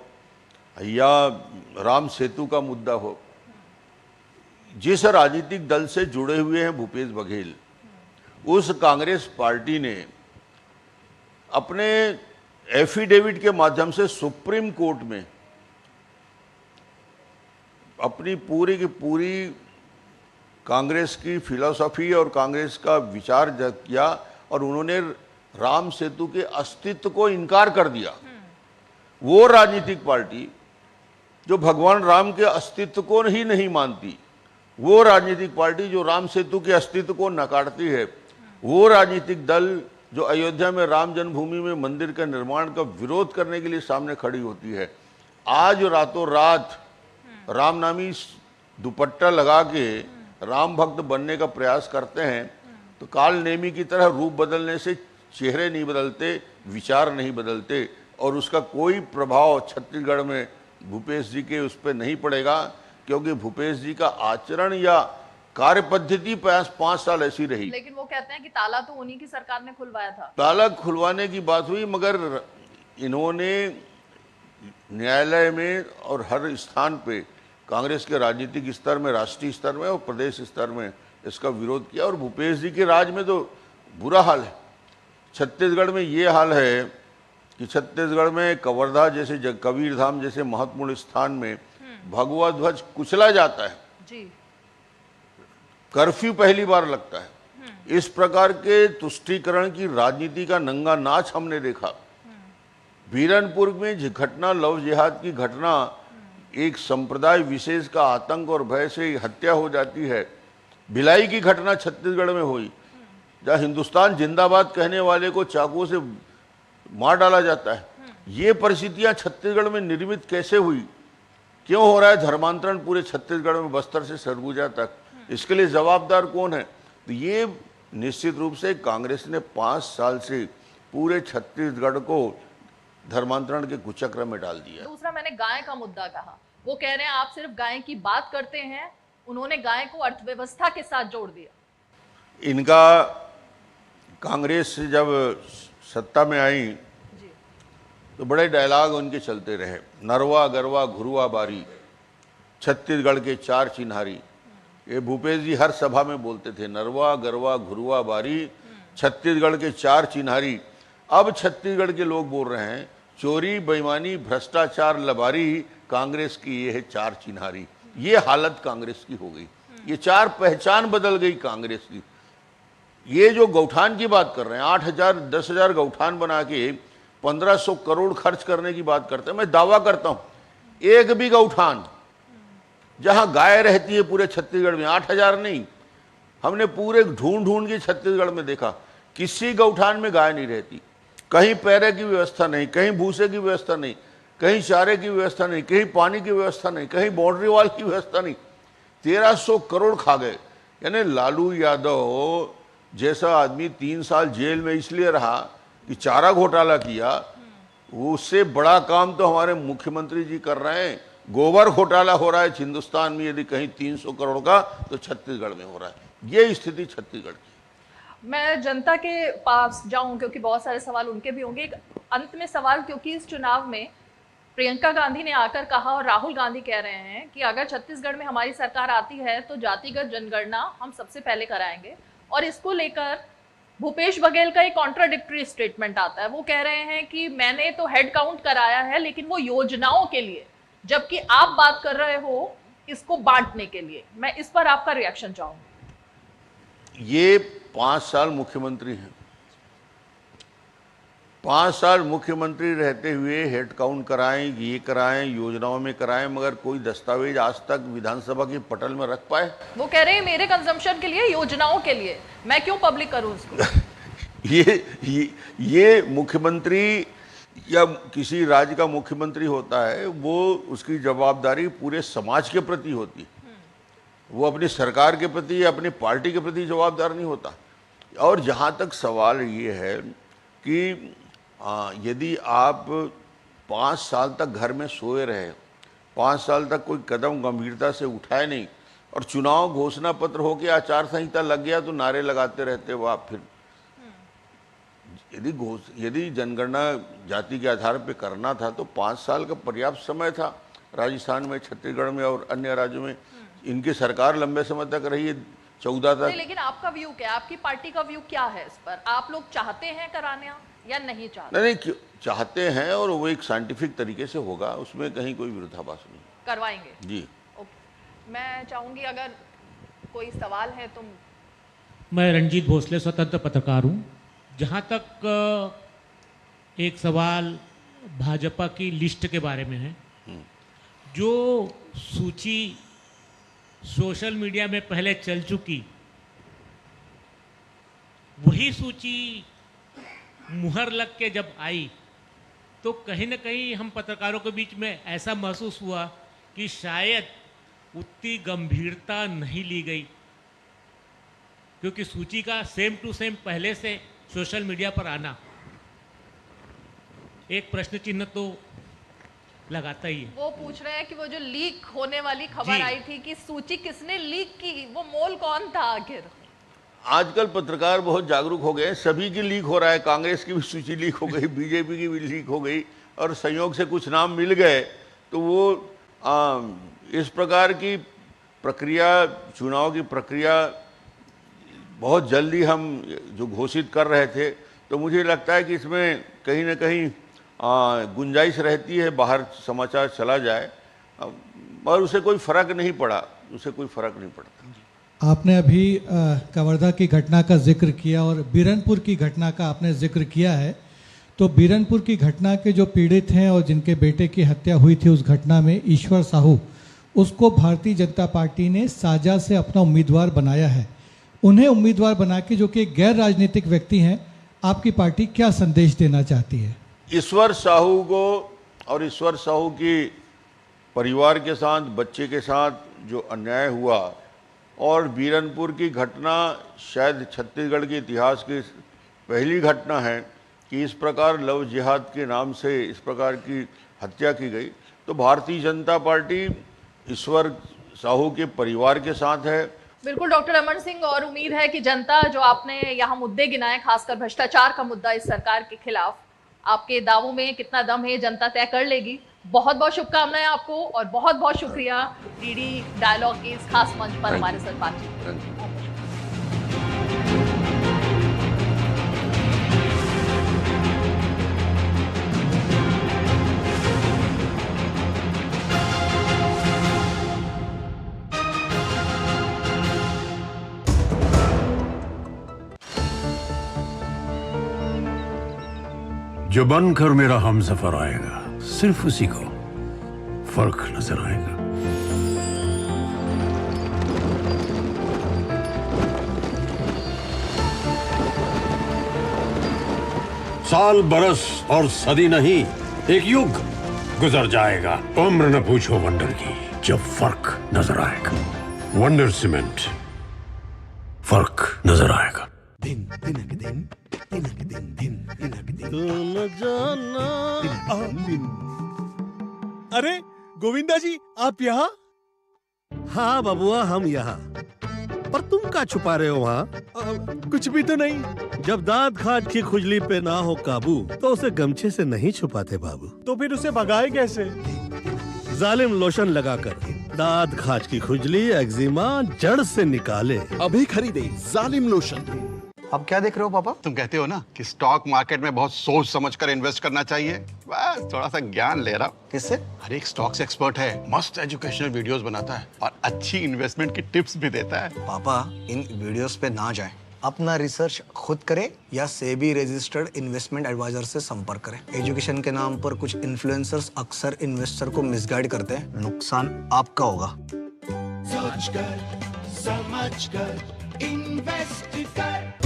या राम सेतु का मुद्दा हो, जिस राजनीतिक दल से जुड़े हुए हैं भूपेश बघेल, उस कांग्रेस पार्टी ने अपने एफिडेविट के माध्यम से सुप्रीम कोर्ट में अपनी पूरी की पूरी कांग्रेस की फिलॉसफी और कांग्रेस का विचार किया और उन्होंने राम सेतु के अस्तित्व को इनकार कर दिया। वो राजनीतिक पार्टी जो भगवान राम के अस्तित्व को ही नहीं मानती, वो राजनीतिक पार्टी जो राम सेतु के अस्तित्व को नकारती है, वो राजनीतिक दल जो अयोध्या में राम जन्मभूमि में मंदिर का निर्माण का विरोध करने के लिए सामने खड़ी होती है, आज रातों रात राम नामी दुपट्टा लगा के राम भक्त बनने का प्रयास करते हैं, तो काल नेमी की तरह रूप बदलने से चेहरे नहीं बदलते, विचार नहीं बदलते, और उसका कोई प्रभाव छत्तीसगढ़ में भूपेश जी के उस पर नहीं पड़ेगा, क्योंकि भूपेश जी का आचरण या कार्य पद्धति 5 साल ऐसी रही। लेकिन वो कहते हैं कि ताला तो उन्हीं की सरकार ने खुलवाया था। ताला खुलवाने की बात हुई, मगर इन्होंने न्यायालय में और हर स्थान पे कांग्रेस के राजनीतिक स्तर में, राष्ट्रीय स्तर में और प्रदेश स्तर में इसका विरोध किया। और भूपेश जी के राज में तो बुरा हाल है। छत्तीसगढ़ में ये हाल है कि छत्तीसगढ़ में कवर्धा जैसे, कबीरधाम जैसे महत्वपूर्ण स्थान में भगवा ध्वज कुचला जाता है जी। कर्फ्यू पहली बार लगता है। इस प्रकार के तुष्टीकरण की राजनीति का नंगा नाच हमने देखा। बीरनपुर में घटना, लव जिहाद की घटना, एक संप्रदाय विशेष का आतंक और भय से हत्या हो जाती है। भिलाई की घटना छत्तीसगढ़ में हुई, जहाँ हिंदुस्तान जिंदाबाद कहने वाले को चाकू से मार डाला जाता है। ये परिस्थितियां छत्तीसगढ़ में निर्मित कैसे हुई, क्यों हो रहा है धर्मांतरण पूरे छत्तीसगढ़ में, बस्तर से सरगुजा तक, इसके लिए जवाबदार कौन है? तो ये निश्चित रूप से कांग्रेस ने 5 साल से पूरे छत्तीसगढ़ को धर्मांतरण के कुचक्र में डाल दिया। दूसरा, मैंने गाय का मुद्दा कहा, वो कह रहे हैं आप सिर्फ गाय की बात करते हैं, उन्होंने गाय को अर्थव्यवस्था के साथ जोड़ दिया। इनका कांग्रेस से जब सत्ता में आई तो बड़े डायलॉग उनके चलते रहे, नरवा गरवा घुरुआ बारी, छत्तीसगढ़ के 4 चिन्हारी। ये भूपेश जी हर सभा में बोलते थे, नरवा गरवा घुरुआ बारी, छत्तीसगढ़ के 4 चिन्हारी। अब छत्तीसगढ़ के लोग बोल रहे हैं चोरी बेईमानी भ्रष्टाचार लबारी, कांग्रेस की ये है 4 चिन्हारी। ये हालत कांग्रेस की हो गई, ये 4 पहचान बदल गई कांग्रेस की। ये जो गौठान की बात कर रहे हैं, 8,000 10,000 गौठान बना के 1500 करोड़ खर्च करने की बात करते हैं। मैं दावा करता हूं एक भी गौठान जहां गाय रहती है पूरे छत्तीसगढ़ में, 8,000 नहीं, हमने पूरे ढूंढ के छत्तीसगढ़ में देखा, किसी गौठान में गाय नहीं रहती। कहीं पैरे की व्यवस्था नहीं, कहीं भूसे की व्यवस्था नहीं, कहीं चारे की व्यवस्था नहीं, कहीं पानी की व्यवस्था नहीं, कहीं बाउंड्री वॉल की व्यवस्था नहीं। 1300 करोड़ खा गए। यानी लालू यादव जैसा आदमी 3 साल जेल में इसलिए रहा कि चारा घोटाला किया, उससे बड़ा काम तो हमारे मुख्यमंत्री जी कर रहे हैं। गोबर घोटाला हो रहा है हिंदुस्तान में, यदि कहीं 300 करोड़ का तो छत्तीसगढ़ में हो रहा है। ये स्थिति छत्तीसगढ़ की। मैं जनता के पास जाऊं क्योंकि बहुत सारे सवाल उनके भी होंगे। एक अंत में सवाल, क्योंकि इस चुनाव में प्रियंका गांधी ने आकर कहा और राहुल गांधी कह रहे हैं कि अगर छत्तीसगढ़ में हमारी सरकार आती है तो जातिगत जनगणना हम सबसे पहले कराएंगे, और इसको लेकर भूपेश बघेल का एक कॉन्ट्राडिक्टरी स्टेटमेंट आता है। वो कह रहे हैं कि मैंने तो हेड काउंट कराया है लेकिन वो योजनाओं के लिए, जबकि आप बात कर रहे हो इसको बांटने के लिए। मैं इस पर आपका रिएक्शन चाहूंगा। ये 5 साल मुख्यमंत्री हैं, 5 साल मुख्यमंत्री रहते हुए हेड काउंट कराएं, ये कराएं, योजनाओं में कराएं, मगर कोई दस्तावेज आज तक विधानसभा की पटल में रख पाए? वो कह रहे हैं मेरे कंजम्पशन के लिए, योजनाओं के लिए, मैं क्यों पब्लिक करूं उसको? ये मुख्यमंत्री या किसी राज्य का मुख्यमंत्री होता है, वो उसकी जवाबदारी पूरे समाज के प्रति होती है। वो अपनी सरकार के प्रति या अपनी पार्टी के प्रति जवाबदार नहीं होता। और जहाँ तक सवाल ये है कि यदि आप 5 साल तक घर में सोए रहे, 5 साल तक कोई कदम गंभीरता से उठाए नहीं, और चुनाव घोषणा पत्र हो के आचार संहिता लग गया तो नारे लगाते रहते हो आप। फिर यदि जनगणना जाति के आधार पर करना था तो 5 साल का पर्याप्त समय था। राजस्थान में, छत्तीसगढ़ में और अन्य राज्यों में इनकी सरकार लंबे समय तक रही है, 14 तक। लेकिन आपका व्यू क्या है, आपकी पार्टी का व्यू क्या है इस पर? आप लोग चाहते हैं कराने या नहीं चाहते? नहीं, चाहते हैं, और वो एक साइंटिफिक तरीके से होगा, उसमें कहीं कोई विरोधाभास नहीं। करवाएंगे जी। ओके, मैं चाहूंगी अगर कोई सवाल है तो। मैं रंजीत भोसले, स्वतंत्र पत्रकार हूँ। जहाँ तक एक सवाल भाजपा की लिस्ट के बारे में है, जो सूची सोशल मीडिया में पहले चल चुकी, वही सूची मुहर लग के जब आई तो कहीं ना कहीं हम पत्रकारों के बीच में ऐसा महसूस हुआ कि शायद उतनी गंभीरता नहीं ली गई, क्योंकि सूची का सेम टू सेम पहले से सोशल मीडिया पर आना एक प्रश्न चिन्ह तो लगाता ही है। वो पूछ रहे हैं कि वो जो लीक होने वाली खबर आई थी कि सूची किसने लीक की, वो मोल कौन था आखिर? आजकल पत्रकार बहुत जागरूक हो गए, सभी की लीक हो रहा है। कांग्रेस की भी सूची लीक हो गई, बीजेपी की भी लीक हो गई, और संयोग से कुछ नाम मिल गए तो वो इस प्रकार की प्रक्रिया, चुनाव की प्रक्रिया बहुत जल्दी हम जो घोषित कर रहे थे, तो मुझे लगता है कि इसमें कहीं ना कहीं गुंजाइश रहती है बाहर समाचार चला जाए, और उसे कोई फर्क नहीं पड़ा, उसे कोई फर्क नहीं पड़ता। आपने अभी कवर्धा की घटना का जिक्र किया और बीरनपुर की घटना का आपने जिक्र किया है, तो बीरनपुर की घटना के जो पीड़ित हैं और जिनके बेटे की हत्या हुई थी उस घटना में, ईश्वर साहू, उसको भारतीय जनता पार्टी ने साजा से अपना उम्मीदवार बनाया है। उन्हें उम्मीदवार बना के, जो कि एक गैर राजनीतिक व्यक्ति हैं, आपकी पार्टी क्या संदेश देना चाहती है? ईश्वर साहू को और ईश्वर साहू की परिवार के साथ, बच्चे के साथ जो अन्याय हुआ, और बीरनपुर की घटना शायद छत्तीसगढ़ के इतिहास की पहली घटना है कि इस प्रकार लव जिहाद के नाम से इस प्रकार की हत्या की गई, तो भारतीय जनता पार्टी ईश्वर साहू के परिवार के साथ है। बिल्कुल डॉक्टर रमन सिंह, और उम्मीद है कि जनता, जो आपने यहाँ मुद्दे गिनाए, खासकर भ्रष्टाचार का मुद्दा इस सरकार के खिलाफ, आपके दावों में कितना दम है जनता तय कर लेगी। बहुत बहुत शुभकामनाएं आपको और बहुत बहुत शुक्रिया डीडी डायलॉग के इस खास मंच पर हमारे साथ बातचीत। जो बनकर मेरा हमसफर आएगा, सिर्फ उसी को फर्क नजर आएगा। साल, बरस और सदी नहीं, एक युग गुजर जाएगा। उम्र न पूछो वंडर की, जब फर्क नजर आएगा। वंडर सीमेंट, फर्क नजर आएगा। अरे गोविंदा जी, आप यहाँ? हाँ बबुआ, हम यहाँ। पर तुम क्या छुपा रहे हो वहाँ? कुछ भी तो नहीं। जब दांत खाज की खुजली पे ना हो काबू, तो उसे गमछे से नहीं छुपाते बाबू। तो फिर उसे भगाए कैसे? जालिम लोशन लगाकर दांत खाज की खुजली, एक्जिमा जड़ से निकाले। अभी खरीदे जालिम लोशन। अब क्या देख रहे हो पापा? तुम कहते हो ना कि स्टॉक मार्केट में बहुत सोच समझकर इन्वेस्ट करना चाहिए, बस थोड़ा सा ज्ञान ले रहा हूँ। किससे? हर एक स्टॉक्स एक्सपर्ट है, मस्त एजुकेशनल वीडियोस बनाता है और अच्छी इन्वेस्टमेंट की टिप्स भी देता है। पापा, इन वीडियोस पे ना जाएं, अपना रिसर्च खुद करें या सेबी रजिस्टर्ड इन्वेस्टमेंट एडवाइजर से संपर्क करें। एजुकेशन के नाम पर कुछ इन्फ्लुएंसर्स अक्सर इन्वेस्टर को मिसगाइड करते हैं, नुकसान आपका होगा। सोच कर, समझ कर, इन्वेस्ट कर।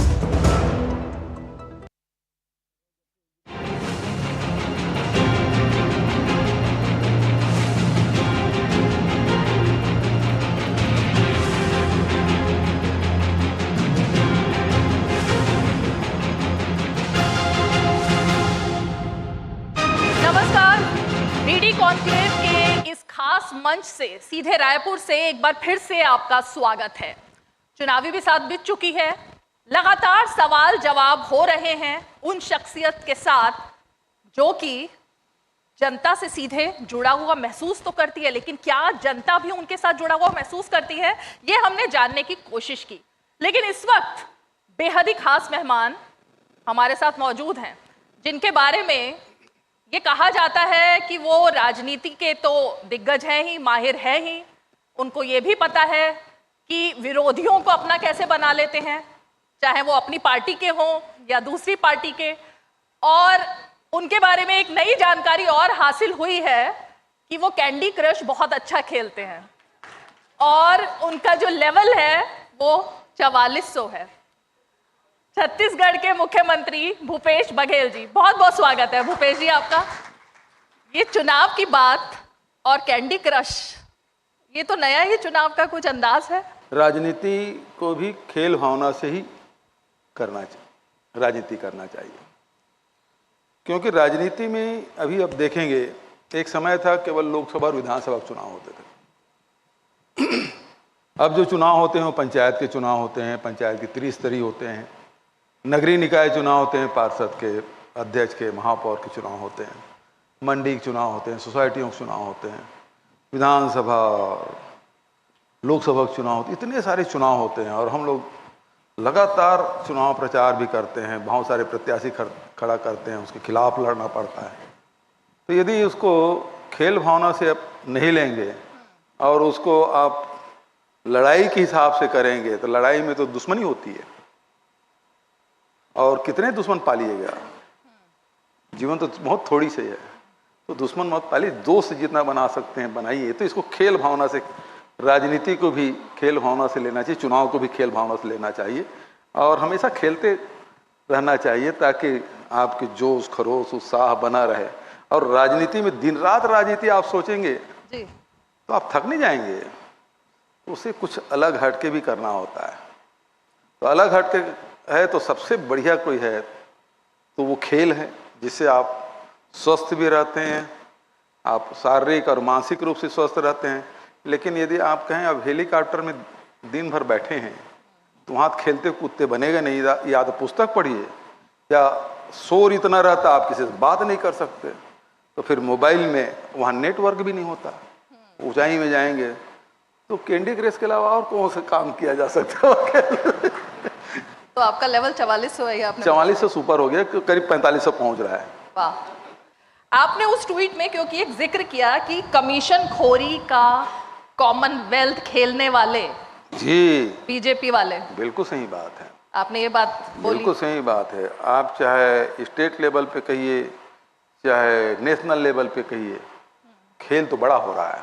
कॉन्क्लेव के इस खास मंच से सीधे रायपुर से एक बार फिर से आपका स्वागत है। चुनावी भी साथ बीत चुकी है, लगातार सवाल जवाब हो रहे हैं उन शख्सियत के साथ जो कि जनता से सीधे जुड़ा हुआ महसूस तो करती है, लेकिन क्या जनता भी उनके साथ जुड़ा हुआ महसूस करती है, ये हमने जानने की कोशिश की। लेकिन इस वक्त बेहद ही खास मेहमान हमारे साथ मौजूद हैं, जिनके बारे में ये कहा जाता है कि वो राजनीति के तो दिग्गज हैं ही, माहिर हैं ही। उनको ये भी पता है कि विरोधियों को अपना कैसे बना लेते हैं, चाहे वो अपनी पार्टी के हों या दूसरी पार्टी के। और उनके बारे में एक नई जानकारी और हासिल हुई है कि वो कैंडी क्रश बहुत अच्छा खेलते हैं और उनका जो लेवल है वो 4400 है। छत्तीसगढ़ के मुख्यमंत्री भूपेश बघेल जी, बहुत बहुत स्वागत है भूपेश जी आपका। ये चुनाव की बात और कैंडी क्रश, ये तो नया ही चुनाव का कुछ अंदाज है। राजनीति को भी खेल भावना से ही करना चाहिए, राजनीति करना चाहिए, क्योंकि राजनीति में अभी अब देखेंगे, एक समय था केवल लोकसभा और विधानसभा के चुनाव होते थे। अब जो चुनाव होते हैं वो पंचायत के चुनाव होते हैं, पंचायत के त्रिस्तरीय होते हैं, नगरीय निकाय चुनाव होते हैं, पार्षद के, अध्यक्ष के, महापौर के चुनाव होते हैं, मंडी के चुनाव होते हैं, सोसाइटियों के चुनाव होते हैं, विधानसभा, लोकसभा के चुनाव होते हैं, इतने सारे चुनाव होते हैं। और हम लोग लगातार चुनाव प्रचार भी करते हैं, बहुत सारे प्रत्याशी खड़ा करते हैं, उसके खिलाफ लड़ना पड़ता है। तो यदि उसको खेल भावना से आप नहीं लेंगे और उसको आप लड़ाई के हिसाब से करेंगे तो लड़ाई में तो दुश्मनी होती है, और कितने दुश्मन पालिएगा, जीवन तो बहुत थोड़ी सी है, तो दुश्मन मत पालिए, दोस्त जितना बना सकते हैं बनाइए। तो इसको खेल भावना से, राजनीति को भी खेल भावना से लेना चाहिए, चुनाव को भी खेल भावना से लेना चाहिए और हमेशा खेलते रहना चाहिए, ताकि आपके जोश खरोश उत्साह बना रहे। और राजनीति में दिन रात राजनीति आप सोचेंगे जी, तो आप थक नहीं जाएंगे। उसे कुछ अलग हटके भी करना होता है। तो अलग हटके है तो सबसे बढ़िया कोई है तो वो खेल है, जिससे आप स्वस्थ भी रहते हैं, आप शारीरिक और मानसिक रूप से स्वस्थ रहते हैं। लेकिन यदि आप कहें अब हेलीकॉप्टर में दिन भर बैठे हैं तो वहाँ खेलते कूदते बनेगा नहीं। या तो पुस्तक पढ़िए, या शोर इतना रहता आप किसी से बात नहीं कर सकते, तो फिर मोबाइल में वहाँ नेटवर्क भी नहीं होता। ऊंचाई में जाएंगे तो कैंडी क्रश के अलावा और कौन सा काम किया जा सकता है? तो आपका लेवल 4400 है, आपने 4400 सुपर हो गया, करीब 4500 पहुंच रहा है। वाह। आपने उस ट्वीट में क्योंकि एक जिक्र किया कि कमीशन खोरी का कॉमनवेल्थ खेलने वाले जी बीजेपी वाले, बिल्कुल सही बात है। आपने ये बात बोली। बिल्कुल सही बात है। आप चाहे स्टेट लेवल पे कहिए चाहे नेशनल लेवल पे कहिए, खेल तो बड़ा हो रहा है।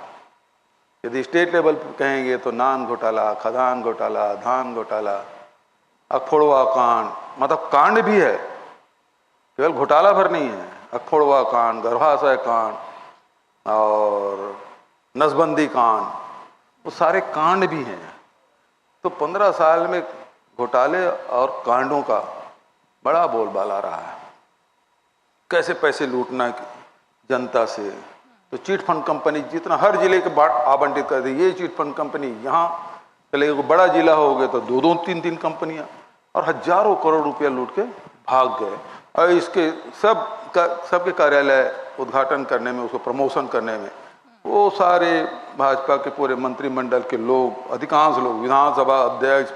यदि स्टेट लेवल पे कहेंगे तो नान घोटाला, खदान घोटाला, धान घोटाला, अखोड़वा कांड, मतलब कांड भी है, केवल घोटाला भर नहीं है। अखोड़वा कांड, गर्भाशय कांड और नसबंदी कांड, वो सारे कांड भी हैं। तो 15 साल में घोटाले और कांडों का बड़ा बोलबाला रहा है। कैसे पैसे लूटना जनता से, तो चिट फंड कंपनी जितना हर जिले के बाट आवंटित कर दी। ये चिट फंड कंपनी यहाँ चले, बड़ा जिला हो गया तो 2-2, 3-3 कंपनियां, और हजारों करोड़ रुपया लूट के भाग गए। और इसके सबके कार्यालय उद्घाटन करने में, उसको प्रमोशन करने में वो सारे भाजपा के पूरे मंत्रिमंडल के लोग, अधिकांश लोग, विधानसभा अध्यक्ष,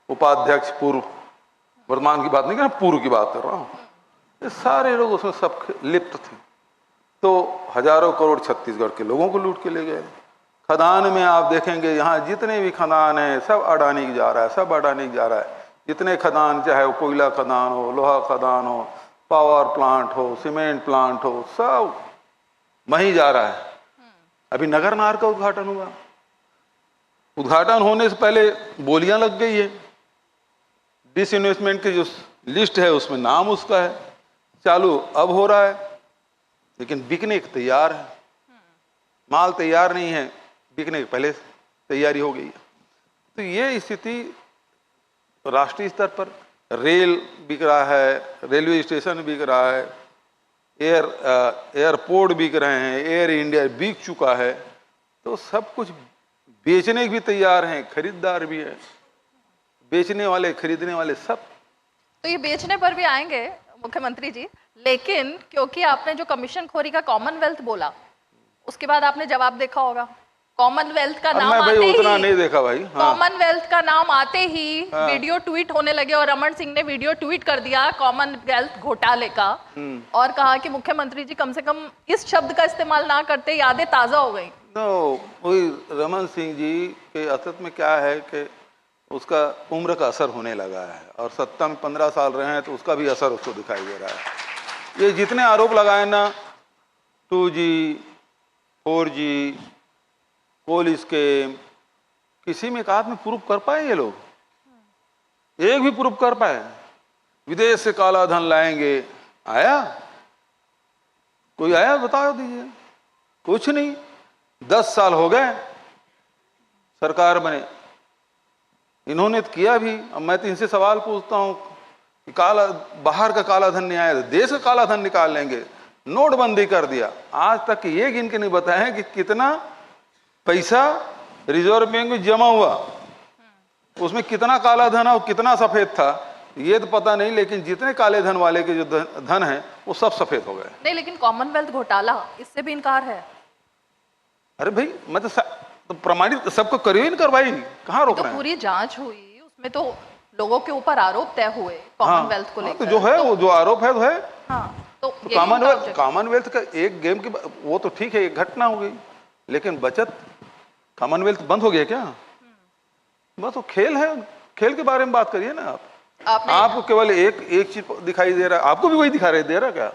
उपाध्यक्ष, पूर्व, वर्तमान की बात नहीं कर रहा, पूर्व की बात कर रहा हूँ, ये सारे लोग उसमें सब लिप्त थे। तो हजारों करोड़ छत्तीसगढ़ के लोगों को लूट के ले गए। खदान में आप देखेंगे यहाँ जितने भी खदान हैं सब अडानी की जा रहा है, सब अडानी की जा रहा है। जितने खदान, चाहे वो कोयला खदान हो, लोहा खदान हो, पावर प्लांट हो, सीमेंट प्लांट हो, सब वहीं जा रहा है। अभी नगर नार का उद्घाटन हुआ, उद्घाटन होने से पहले बोलियां लग गई है। डिसइन्वेस्टमेंट की जो लिस्ट है उसमें नाम उसका है, चालू अब हो रहा है, लेकिन बिकने के तैयार है। माल तैयार नहीं है, बिकने के पहले तैयारी हो गई है। तो ये स्थिति राष्ट्रीय स्तर पर, रेल बिक रहा है, रेलवे स्टेशन बिक रहा है, एयरपोर्ट बिक रहे हैं, एयर इंडिया बिक चुका है। तो सब कुछ बेचने भी तैयार हैं, खरीदार भी है, बेचने वाले खरीदने वाले सब। तो ये बेचने पर भी आएंगे मुख्यमंत्री जी, लेकिन क्योंकि आपने जो कमीशन खोरी का कॉमनवेल्थ बोला, उसके बाद आपने जवाब देखा होगा। कॉमनवेल्थ का नाम आते ही, उतना नहीं देखा भाई, कॉमनवेल्थ का नाम आते ही वीडियो ट्वीट होने लगे, और रमन सिंह ने वीडियो ट्वीट कर दिया कॉमनवेल्थ घोटाले का, और कहा कि मुख्यमंत्री जी कम से कम इस शब्द का इस्तेमाल ना करते, यादें ताजा हो गई। तो वही रमन सिंह जी के असत में क्या है कि उसका उम्र का असर होने लगा है, और सत्ता में 15 साल रहे हैं तो उसका भी असर उसको दिखाई दे रहा है। ये जितने आरोप लगाए ना, 2G, 4G, कोल स्कीम, किसी में एक आध में प्रूफ कर पाए ये लोग? एक भी प्रूफ कर पाए? विदेश से काला धन लाएंगे, आया कोई? आया बताओ दीजिए, कुछ नहीं। 10 साल हो गए सरकार बने, इन्होंने तो किया भी। अब मैं तो इनसे सवाल पूछता हूं कि काला, बाहर का काला धन नहीं आया तो देश का काला धन निकाल लेंगे। नोटबंदी कर दिया, आज तक ये गिन के नहीं बताया कि कितना पैसा रिजर्व बैंक में जमा हुआ, उसमें कितना काला धन है और कितना सफेद था ये तो पता नहीं, लेकिन जितने काले धन वाले के जो धन है वो सब सफेद हो गए। नहीं, लेकिन कॉमनवेल्थ घोटाला, इससे भी इनकार है। अरे भाई, मैं तो प्रमाणित सबको करी नहीं करवाई, कहाँ रोक रहे हैं? पूरी जांच हुई, उसमें तो लोगों के ऊपर आरोप तय हुए कॉमनवेल्थ को लेकर। तो जो है वो जो आरोप है तो है। तो कॉमनवेल्थ का एक गेम की वो तो ठीक है, एक घटना हो गई, लेकिन बचत कॉमनवेल्थ बंद हो गया क्या? बस वो खेल है, खेल के बारे में बात करिए ना आप। आपको केवल एक चीज दिखाई दे रहा है, आपको भी वही दिखा दे रहा क्या?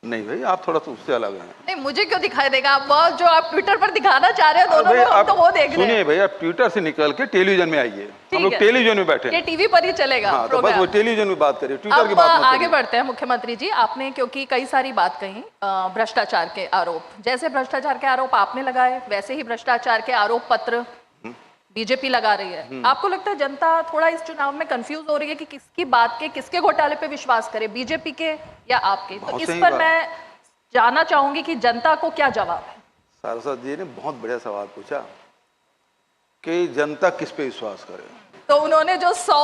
नहीं भाई, आप थोड़ा सा उससे अलग हैं। नहीं, मुझे क्यों दिखाई देगा? आप वो जो आप ट्विटर पर दिखाना चाह रहे हो दोनों में, हम तो वो देख रहे हैं। सुनिए भाई, आप ट्विटर से निकल के टेलीविजन में आइए, हम लोग टेलीविजन में बैठे हैं। ये टीवी पर ही चलेगा। हाँ, तो बस वो टेलीविजन में बात करिए, ट्विटर की अब बात मत आगे करिए। बढ़ते हैं मुख्यमंत्री जी, आपने क्योंकि कई सारी बात कही, भ्रष्टाचार के आरोप, जैसे भ्रष्टाचार के आरोप आपने लगाए वैसे ही भ्रष्टाचार के आरोप पत्र बीजेपी लगा रही है। आपको लगता है जनता थोड़ा इस चुनाव में कंफ्यूज हो रही है कि किसकी बात के, किसके घोटाले पे विश्वास करे, बीजेपी के या आपके? तो इस पर मैं जानना चाहूंगी कि जनता को क्या जवाब है। सारस्वत जी ने बहुत बढ़िया सवाल पूछा कि जनता किस पे विश्वास करे। तो उन्होंने जो 100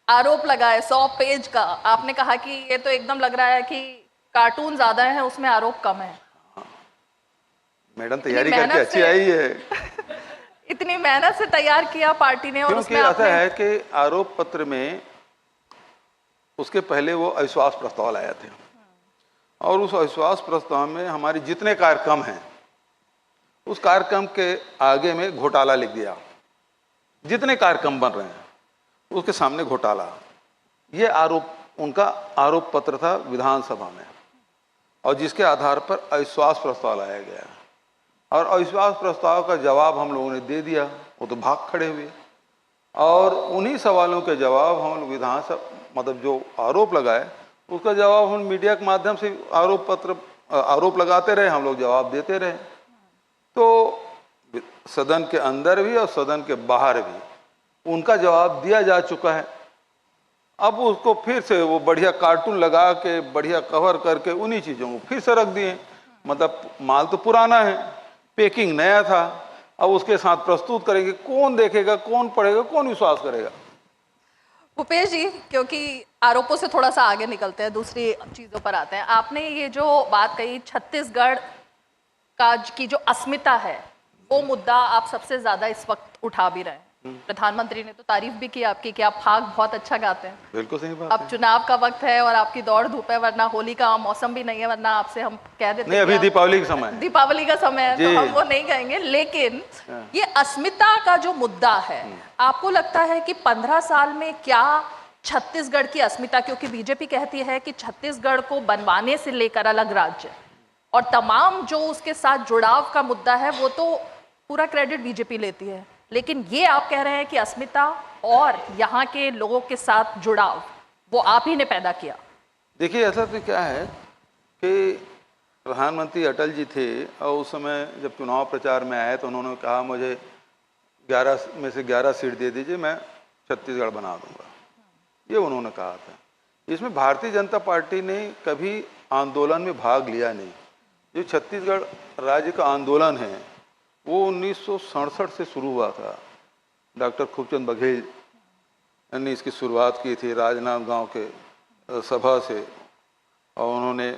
आरोप लगाए, 100 पेज का, आपने कहा कि ये तो एकदम लग रहा है कि कार्टून ज्यादा है, उसमें आरोप कम है। मैडम तैयारी करके अच्छी आई है। इतनी मेहनत से तैयार किया पार्टी ने, और क्योंकि ऐसा है कि आरोप पत्र में उसके पहले वो अविश्वास प्रस्ताव लाए थे, और उस अविश्वास प्रस्ताव में हमारे जितने कार्यक्रम हैं उस कार्यक्रम के आगे में घोटाला लिख दिया। जितने कार्यक्रम बन रहे हैं उसके सामने घोटाला, ये आरोप, उनका आरोप पत्र था विधानसभा में, और जिसके आधार पर अविश्वास प्रस्ताव लाया गया। और अविश्वास प्रस्ताव का जवाब हम लोगों ने दे दिया, वो तो भाग खड़े हुए, और उन्हीं सवालों के जवाब हम लोग विधानसभा, मतलब जो आरोप लगाए उसका जवाब हम मीडिया के माध्यम से आरोप लगाते रहे, हम लोग जवाब देते रहे। तो सदन के अंदर भी और सदन के बाहर भी उनका जवाब दिया जा चुका है। अब उसको फिर से वो बढ़िया कार्टून लगा के, बढ़िया कवर करके उन्हीं चीज़ों को फिर से रख दिए। मतलब माल तो पुराना है, पैकिंग नया था, अब उसके साथ प्रस्तुत करेंगे, कौन देखेगा, कौन पढ़ेगा, कौन विश्वास करेगा? भूपेश जी, क्योंकि आरोपों से थोड़ा सा आगे निकलते हैं, दूसरी चीजों पर आते हैं। आपने ये जो बात कही छत्तीसगढ़ का की जो अस्मिता है, वो मुद्दा आप सबसे ज्यादा इस वक्त उठा भी रहे हैं। प्रधानमंत्री ने तो तारीफ भी की आपकी कि आप फाग बहुत अच्छा गाते हैं। बिल्कुल सही बात अब चुनाव का वक्त है और आपकी दौड़ धूप है, वरना होली का मौसम भी नहीं है, वरना आपसे हम कह देते नहीं, अभी दीपावली का समय है। दीपावली का समय है, तो हम वो नहीं कहेंगे। लेकिन ये अस्मिता का जो मुद्दा है, आपको लगता है कि 15 साल में क्या छत्तीसगढ़ की अस्मिता, क्योंकि बीजेपी कहती है कि छत्तीसगढ़ को बनवाने से लेकर अलग राज्य और तमाम जो उसके साथ जुड़ाव का मुद्दा है, वो तो पूरा क्रेडिट बीजेपी लेती है, लेकिन ये आप कह रहे हैं कि अस्मिता और यहाँ के लोगों के साथ जुड़ाव वो आप ही ने पैदा किया। देखिए, ऐसा तो क्या है कि प्रधानमंत्री अटल जी थे, और उस समय जब चुनाव प्रचार में आए तो उन्होंने कहा मुझे 11 में से 11 सीट दे दीजिए, मैं छत्तीसगढ़ बना दूंगा, ये उन्होंने कहा था। इसमें भारतीय जनता पार्टी ने कभी आंदोलन में भाग लिया नहीं। जो छत्तीसगढ़ राज्य का आंदोलन है वो 1967 से शुरू हुआ था। डॉक्टर खूबचंद बघेल ने इसकी शुरुआत की थी राजनांदगांव के सभा से, और उन्होंने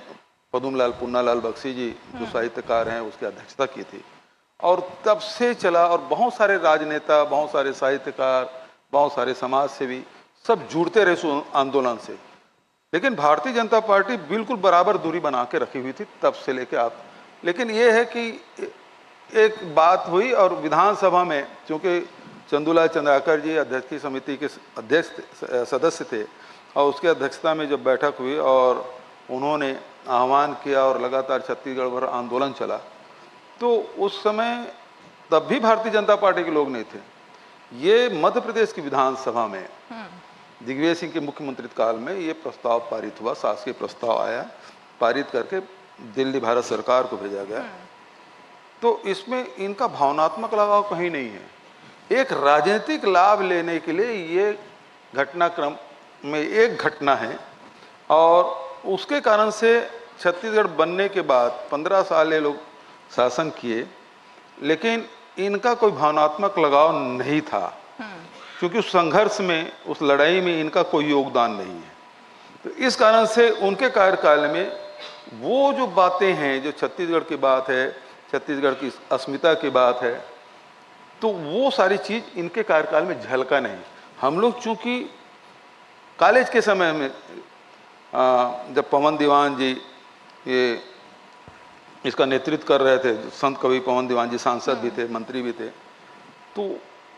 पद्मलाल पुन्नालाल बख्शी जी जो साहित्यकार हैं उसकी अध्यक्षता की थी, और तब से चला। और बहुत सारे राजनेता, बहुत सारे साहित्यकार, बहुत सारे समाज सेवी सब जुड़ते रहे उस आंदोलन से। लेकिन भारतीय जनता पार्टी बिल्कुल बराबर दूरी बना के रखी हुई थी तब से लेके आप। लेकिन ये है कि एक बात हुई, और विधानसभा में चूँकि चंदूलाल चंद्राकर जी अध्यक्षीय समिति के अध्यक्ष सदस्य थे, और उसके अध्यक्षता में जब बैठक हुई और उन्होंने आह्वान किया और लगातार छत्तीसगढ़ भर आंदोलन चला, तो उस समय तब भी भारतीय जनता पार्टी के लोग नहीं थे। ये मध्य प्रदेश की विधानसभा में दिग्विजय सिंह के मुख्यमंत्री काल में ये प्रस्ताव पारित हुआ, शासकीय प्रस्ताव आया, पारित करके दिल्ली भारत सरकार को भेजा गया। तो इसमें इनका भावनात्मक लगाव कहीं नहीं है। एक राजनीतिक लाभ लेने के लिए ये घटनाक्रम में एक घटना है, और उसके कारण से छत्तीसगढ़ बनने के बाद 15 साल ये लोग शासन किए, लेकिन इनका कोई भावनात्मक लगाव नहीं था, क्योंकि उस संघर्ष में, उस लड़ाई में इनका कोई योगदान नहीं है। तो इस कारण से उनके कार्यकाल में वो जो बातें हैं, जो छत्तीसगढ़ की बात है, छत्तीसगढ़ की अस्मिता की बात है, तो वो सारी चीज़ इनके कार्यकाल में झलका नहीं। हम लोग चूँकि कॉलेज के समय में जब पवन दीवान जी ये इसका नेतृत्व कर रहे थे, संत कवि पवन दीवान जी सांसद भी थे, मंत्री भी थे, तो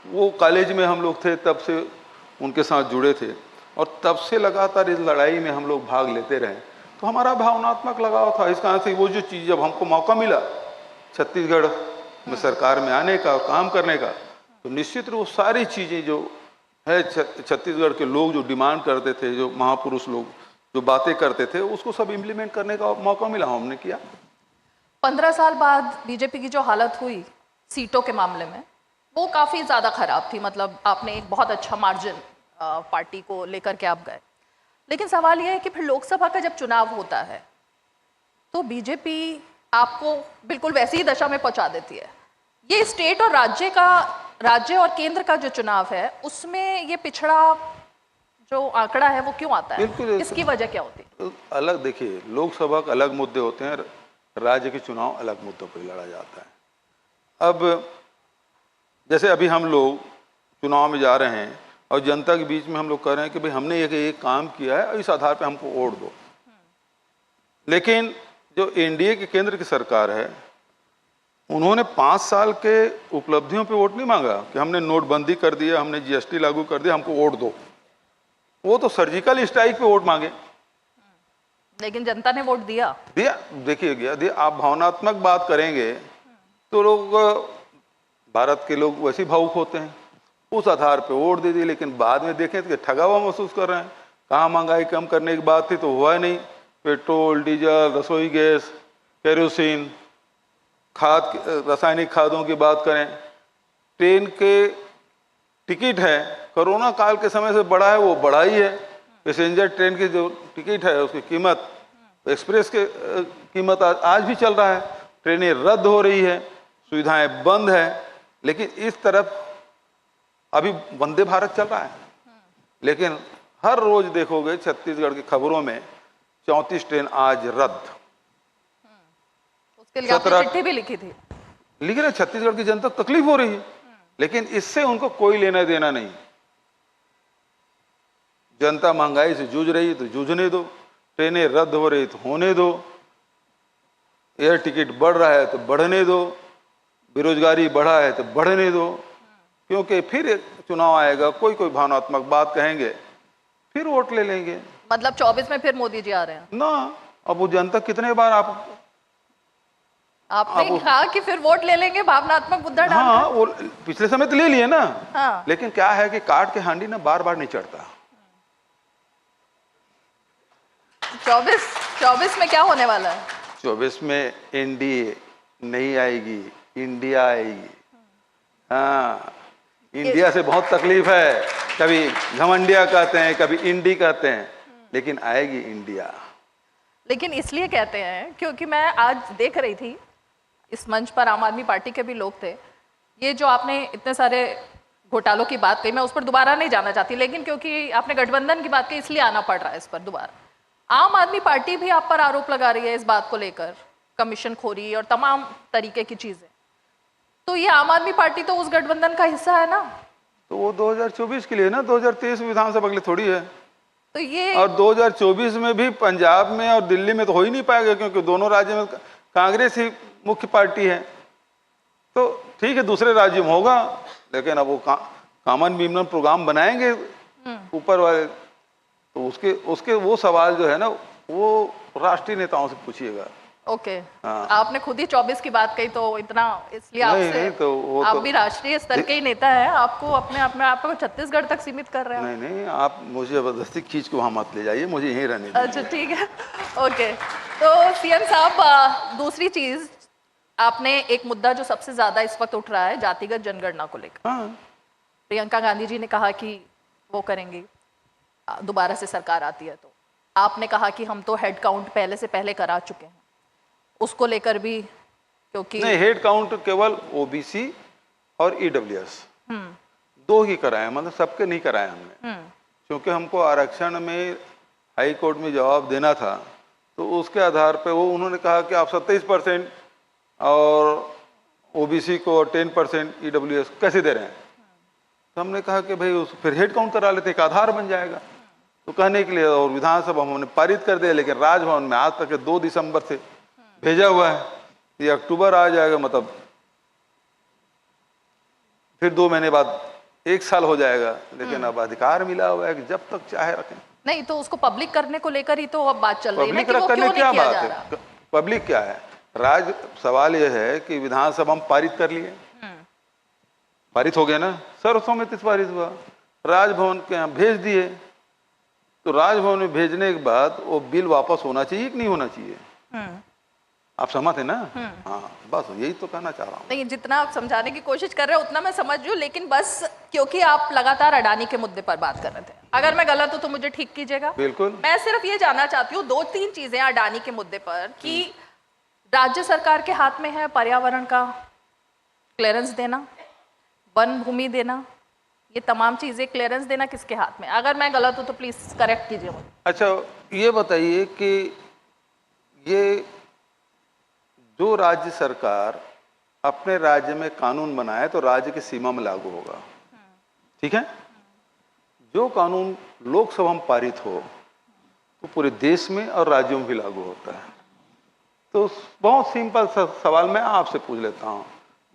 वो कॉलेज में हम लोग थे, तब से उनके साथ जुड़े थे, और तब से लगातार इस लड़ाई में हम लोग भाग लेते रहे। तो हमारा भावनात्मक लगाव था। इस कारण से वो जो चीज़, जब हमको मौका मिला छत्तीसगढ़ में सरकार में आने का और काम करने का, तो निश्चित रूप सारी चीज़ें जो है छत्तीसगढ़ के लोग जो डिमांड करते थे, जो महापुरुष लोग जो बातें करते थे, उसको सब इम्प्लीमेंट करने का मौका मिला, हमने किया। 15 साल बाद बीजेपी की जो हालत हुई सीटों के मामले में, वो काफ़ी ज़्यादा ख़राब थी। मतलब आपने एक बहुत अच्छा मार्जिन पार्टी को लेकर के आप गए, लेकिन सवाल यह है कि फिर लोकसभा का जब चुनाव होता है तो बीजेपी आपको बिल्कुल वैसी ही दशा में पहुंचा देती है। ये स्टेट और राज्य और केंद्र का जो चुनाव है उसमें ये पिछड़ा जो आंकड़ा है वो क्यों आता है? इसकी वजह क्या होती है? अलग देखिए, लोकसभा के अलग मुद्दे होते हैं, राज्य के चुनाव अलग मुद्दों पर लड़ा जाता है। अब जैसे अभी हम लोग चुनाव में जा रहे हैं और जनता के बीच में हम लोग कह रहे हैं कि भाई हमने एक काम किया है और इस आधार पे हमको वोट दो, लेकिन जो एनडीए के केंद्र की सरकार है उन्होंने 5 साल के उपलब्धियों पे वोट नहीं मांगा कि हमने नोटबंदी कर दिया, हमने जीएसटी लागू कर दिया, हमको वोट दो। वो तो सर्जिकल स्ट्राइक पे वोट मांगे, लेकिन जनता ने वोट दिया। देखिए आप भावनात्मक बात करेंगे तो लोग, भारत के लोग वैसे भावुक होते हैं, उस आधार पे वोट दे दिए। लेकिन बाद में देखें तो ठगा हुआ महसूस कर रहे हैं। कहाँ महंगाई कम करने की बात थी तो हुआ नहीं। पेट्रोल, डीजल, रसोई गैस, केरोसिन, खाद, रासायनिक खादों की बात करें, ट्रेन के टिकट है कोरोना काल के समय से बढ़ा है, वो बढ़ा ही है। पैसेंजर ट्रेन की जो टिकट है उसकी कीमत, एक्सप्रेस के कीमत आज भी चल रहा है। ट्रेनें रद्द हो रही है, सुविधाएं बंद है, लेकिन इस तरफ अभी वंदे भारत चल रहा है। लेकिन हर रोज देखोगे छत्तीसगढ़ की खबरों में 34 ट्रेन आज रद्द। उसके लिए आपने चिट्ठी भी लिखी थी। लेकिन छत्तीसगढ़ की जनता को तकलीफ हो रही है, लेकिन इससे उनको कोई लेना देना नहीं। जनता महंगाई से जूझ रही है तो जूझने दो, ट्रेनें रद्द हो रही तो होने दो, एयर टिकट बढ़ रहा है तो बढ़ने दो, बेरोजगारी बढ़ा है तो बढ़ने दो, क्योंकि फिर एक चुनाव आएगा, कोई भावनात्मक बात कहेंगे, फिर वोट ले लेंगे। मतलब 24 में फिर मोदी जी आ रहे हैं ना। अब वो जनता कितने बार आपने कहा कि फिर वोट ले लेंगे, भावनात्मक मुद्दा डाल। हाँ, वो पिछले समय तो ले लिए ना। हाँ। लेकिन क्या है कि काट के हांडी ना बार बार नहीं चढ़ता। 24 में क्या होने वाला है? 24 में एनडीए नहीं आएगी, इंडिया आएगी। हाँ, इंडिया से बहुत तकलीफ है, कभी घमंडिया कहते हैं, कभी इंडी कहते हैं, लेकिन आएगी इंडिया। लेकिन इसलिए कहते हैं क्योंकि मैं आज देख रही थी इस मंच पर आम आदमी पार्टी के भी लोग थे। ये जो आपने इतने सारे घोटालों की बात कही, मैं उस पर दोबारा नहीं जाना चाहती, लेकिन क्योंकि आपने गठबंधन की बात कही इसलिए आना पड़ रहा है इस पर दोबारा। आम आदमी पार्टी भी आप पर आरोप लगा रही है इस बात को लेकर, कमीशनखोरी और तमाम तरीके की चीजें। तो ये आम आदमी पार्टी तो उस गठबंधन का हिस्सा है ना। तो वो 2024 के लिए ना, 2023 विधानसभा के लिए थोड़ी है। तो ये और 2024 में भी पंजाब में और दिल्ली में तो हो ही नहीं पाएगा, क्योंकि दोनों राज्यों में कांग्रेस ही मुख्य पार्टी है। तो ठीक है, दूसरे राज्य में होगा, लेकिन अब वो कॉमन मिनिमम प्रोग्राम बनाएंगे ऊपर वाले, तो उसके वो सवाल जो है ना, वो राष्ट्रीय नेताओं से पूछिएगा। ओके। हाँ। आपने खुद ही 24 की बात कही, तो इतना इसलिए आपसे तो आप भी राष्ट्रीय स्तर के ही नेता हैं, आपको अपने आप को छत्तीसगढ़ तक सीमित कर रहे हैं। नहीं, आप मुझे जबरदस्ती खींच के वहां मत ले जाइए, मुझे यहीं रहने दीजिए। अच्छा ठीक है, ओके। तो सीएम साहब, दूसरी चीज, आपने एक मुद्दा जो सबसे ज्यादा इस वक्त उठ रहा है जातिगत जनगणना को लेकर। प्रियंका गांधी जी ने कहा कि वो करेंगी दोबारा से सरकार आती है, तो आपने कहा कि हम तो हेड काउंट पहले से पहले करा चुके हैं, उसको लेकर भी, क्योंकि नहीं, हेड काउंट केवल ओबीसी और ईडब्ल्यूएस दो ही कराए, मतलब सबके नहीं कराए हमने, क्योंकि हमको आरक्षण में हाई कोर्ट में जवाब देना था। तो उसके आधार पे वो उन्होंने कहा कि आप 27% और ओबीसी को 10% ईडब्ल्यूएस कैसे दे रहे हैं। तो हमने कहा कि भाई उस फिर हेड काउंट करा लेते, एक आधार बन जाएगा। तो कहने के लिए और विधानसभा हमने पारित कर दिया, लेकिन राजभवन में आज तक 2 दिसंबर से भेजा हुआ है, ये अक्टूबर आ जाएगा, मतलब फिर 2 महीने बाद 1 साल हो जाएगा। लेकिन अब अधिकार मिला हुआ है कि जब तक चाहे रखें। नहीं तो उसको पब्लिक करने को लेकर ही तो अब बात चल रही है ना पब्लिक कि वो करने क्यों क्या नहीं किया बात जा है? रहा। पब्लिक क्या है? सवाल यह है कि विधानसभा में पारित कर लिए, पारित हो गया ना, सर्वसम्मति से पारित हुआ, राजभवन के यहाँ भेज दिए, तो राजभवन में भेजने के बाद वो बिल वापस होना चाहिए कि नहीं होना चाहिए? आप सहमत है ना? हाँ, बस यही तो कहना चाह रहा हूँ। नहीं, जितना आप समझाने की कोशिश कर रहे हो उतना मैं समझ रही हूँ, लेकिन बस क्योंकि आप लगातार अडानी के मुद्दे पर बात कर रहे थे, अगर मैं गलत हूँ तो मुझे ठीक कीजिएगा। बिल्कुल। मैं सिर्फ ये जानना चाहती हूँ 2-3 चीजें अडानी के मुद्दे पर कि राज्य सरकार के हाथ में है पर्यावरण का क्लियरेंस देना, वन भूमि देना, ये तमाम चीजें क्लियरेंस देना किसके हाथ में? अगर मैं गलत हूँ तो प्लीज करेक्ट कीजिए मुझे। अच्छा, ये बताइए कि ये जो राज्य सरकार अपने राज्य में कानून बनाए तो राज्य की सीमा में लागू होगा, ठीक है? जो कानून लोकसभा में पारित हो तो पूरे देश में और राज्यों में भी लागू होता है। तो बहुत सिंपल सवाल मैं आपसे पूछ लेता हूँ,